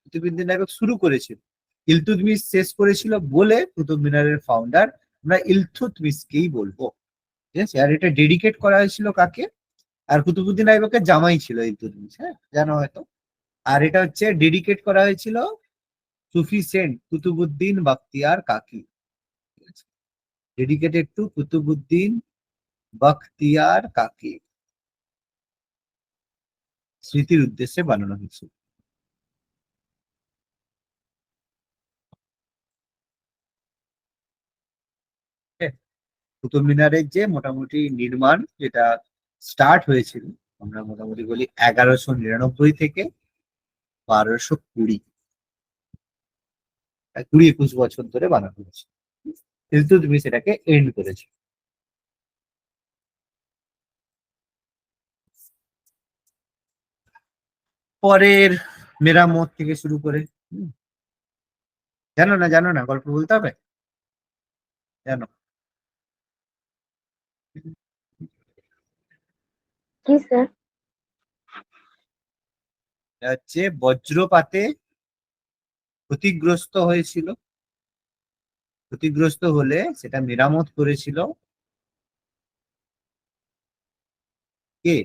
কুতুবউদ্দিন আইবক শুরু করেছিল, ইলতুৎমিশ শেষ করেছিল বলে কুতুব মিনারের ফাউন্ডার আমরা ইলতুৎমিশকেই বলবো, ঠিক আছে? আর এটা ডেডিকেট করা হয়েছিল কাকে? আর কুতুবউদ্দিন আইবকের জামাই ছিল ইলতুৎমিশ, হ্যাঁ জানো হয়তো। আর এটা হচ্ছে ডেডিকেট করা হয়েছিল সুফি সেন্ট কুতুবউদ্দিন বখতিয়ার কাকি, ডেডিকেটেড টু কুতুবউদ্দিন বখতিয়ার কাকি, স্মৃতির উদ্দেশ্যে বানানো হয়েছিল। কুতুব মিনারের যে মোটামুটি নির্মাণ যেটা স্টার্ট হয়েছিল, আমরা মোটামুটি বলি 1199 থেকে 1220, 20-21 বছর ধরে বানানো হয়েছে। ইলতুৎমিশ এটাকে এন্ড করেছে। পরের মেরামত থেকে শুরু করে, জানো না জানো না, গল্প বলতে হবে, জানো? কি স্যার? এটা হচ্ছে বজ্রপাতে ক্ষতিগ্রস্ত হয়েছিল, ক্ষতিগ্রস্ত হলে সেটা মেরামত করেছিল কে?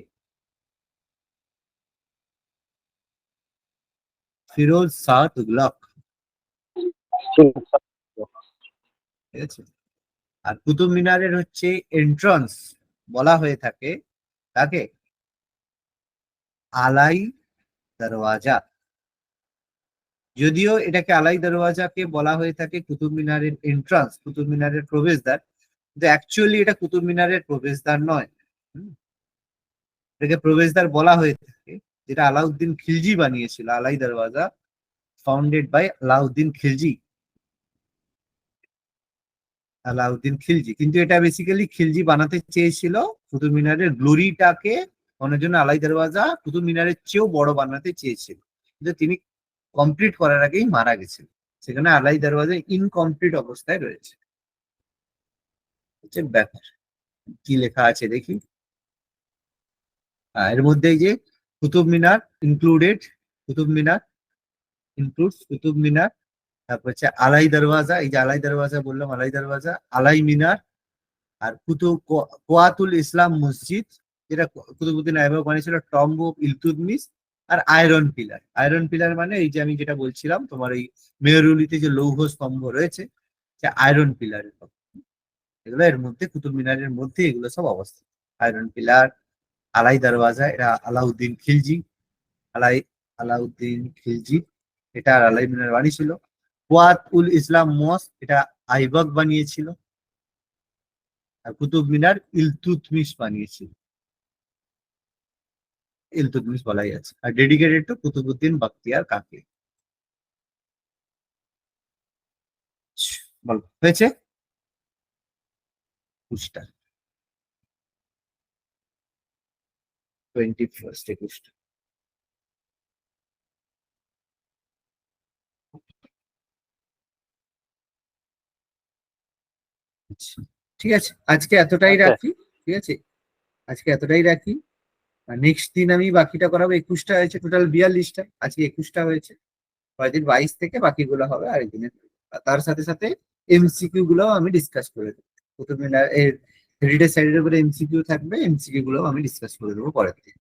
ফিরোজ শাহ তুগলক, ঠিক আছে? আর কুতুব মিনারের হচ্ছে এন্ট্রান্স বলা হয়ে থাকে তাকে আলাই দরওয়াজা। যদিও এটাকে আলাই দরওয়াজাকে বলা হয়ে থাকে কুতুব মিনারের এন্ট্রান্স, কুতুব মিনারের প্রবেশদ্বার, কিন্তু অ্যাকচুয়ালি এটা কুতুব মিনারের প্রবেশদ্বার নয়। এটাকে প্রবেশদ্বার বলা হয়ে থাকে, যেটা আলাউদ্দিন খিলজি বানিয়েছিল। আলাই দরওয়াজা ফাউন্ডেড বাই আলাউদ্দিন খিলজি, আলাউদ্দিন খিলজি। কিন্তু এটা বেসিক্যালি খিলজি বানাতে চেয়েছিল কুতুব মিনারের গ্লোরিটাকে অনেক জন্য আলাই দরওয়াজা কুতুব মিনারের চেয়েও বড় বানাতে চেয়েছিল, কিন্তু তিনি কমপ্লিট করার আগেই মারা গেছিল। সেখানে আলাই দরওয়াজা ইনকমপ্লিট অবস্থায় রয়েছে, হচ্ছে ব্যাপার। কি লেখা আছে দেখি। এর মধ্যে এই যে কুতুব মিনার ইনক্লুডেড, কুতুব মিনার ইনক্লুডস কুতুব মিনার, তারপর হচ্ছে আলাই দরওয়াজা, এই যে আলাই দরওয়াজা বললাম, আলাই দরওয়াজা, আলাই মিনার, আর কোয়াতুল ইসলাম মসজিদ যেটা কুতুবউদ্দিন আইবক বানিয়েছিল, টম্ব অফ ইলতুৎমিশ, আর আয়রন পিলার। আয়রন পিলার মানে এই যে আমি যেটা বলছিলাম তোমার এই মেহরৌলিতে যে লৌহ স্তম্ভ রয়েছে, যে আয়রন পিলার, এগুলো এর মধ্যে কুতুব মিনারের মধ্যে এগুলো সব অবস্থিত। আয়রন পিলার, আলাই দরওয়াজা, এটা আলাউদ্দিন খিলজি, আলাউদ্দিন খিলজি এটা আর আলাই মিনার বানিয়েছিল। কোয়াত উল ইসলাম মস্ক এটা আইবক বানিয়েছিল, আর কুতুব মিনার ইলতুৎমিশ বানিয়েছিল, ইলতুৎমিশ বলাই আছে। আর ডেডিকেটেড টু কুতুবউদ্দিন বখতিয়ার কাকি। বল হয়েছে 21টা, 21st। ঠিক আছে, আজকে এতটাই আচ্ছা। রাখি, ঠিক আছে? আজকে এতটাই রাখি। নেক্সট দিন আমি বাকিটা করাবো। 21টা হয়েছে টোটাল, 42টা, আজকে 21টা হয়েছে। পরের দিন 22 থেকে বাকিগুলো হবে আরেকদিনের। আর তার সাথে সাথে এমসিকিউ গুলোও আমি ডিসকাস করে দেবো। প্রথমে হেরিটেজ সাইডের উপরে এমসিকিউ থাকবে, এমসিকিউ গুলোও আমি ডিসকাস করে দেবো পরের দিন।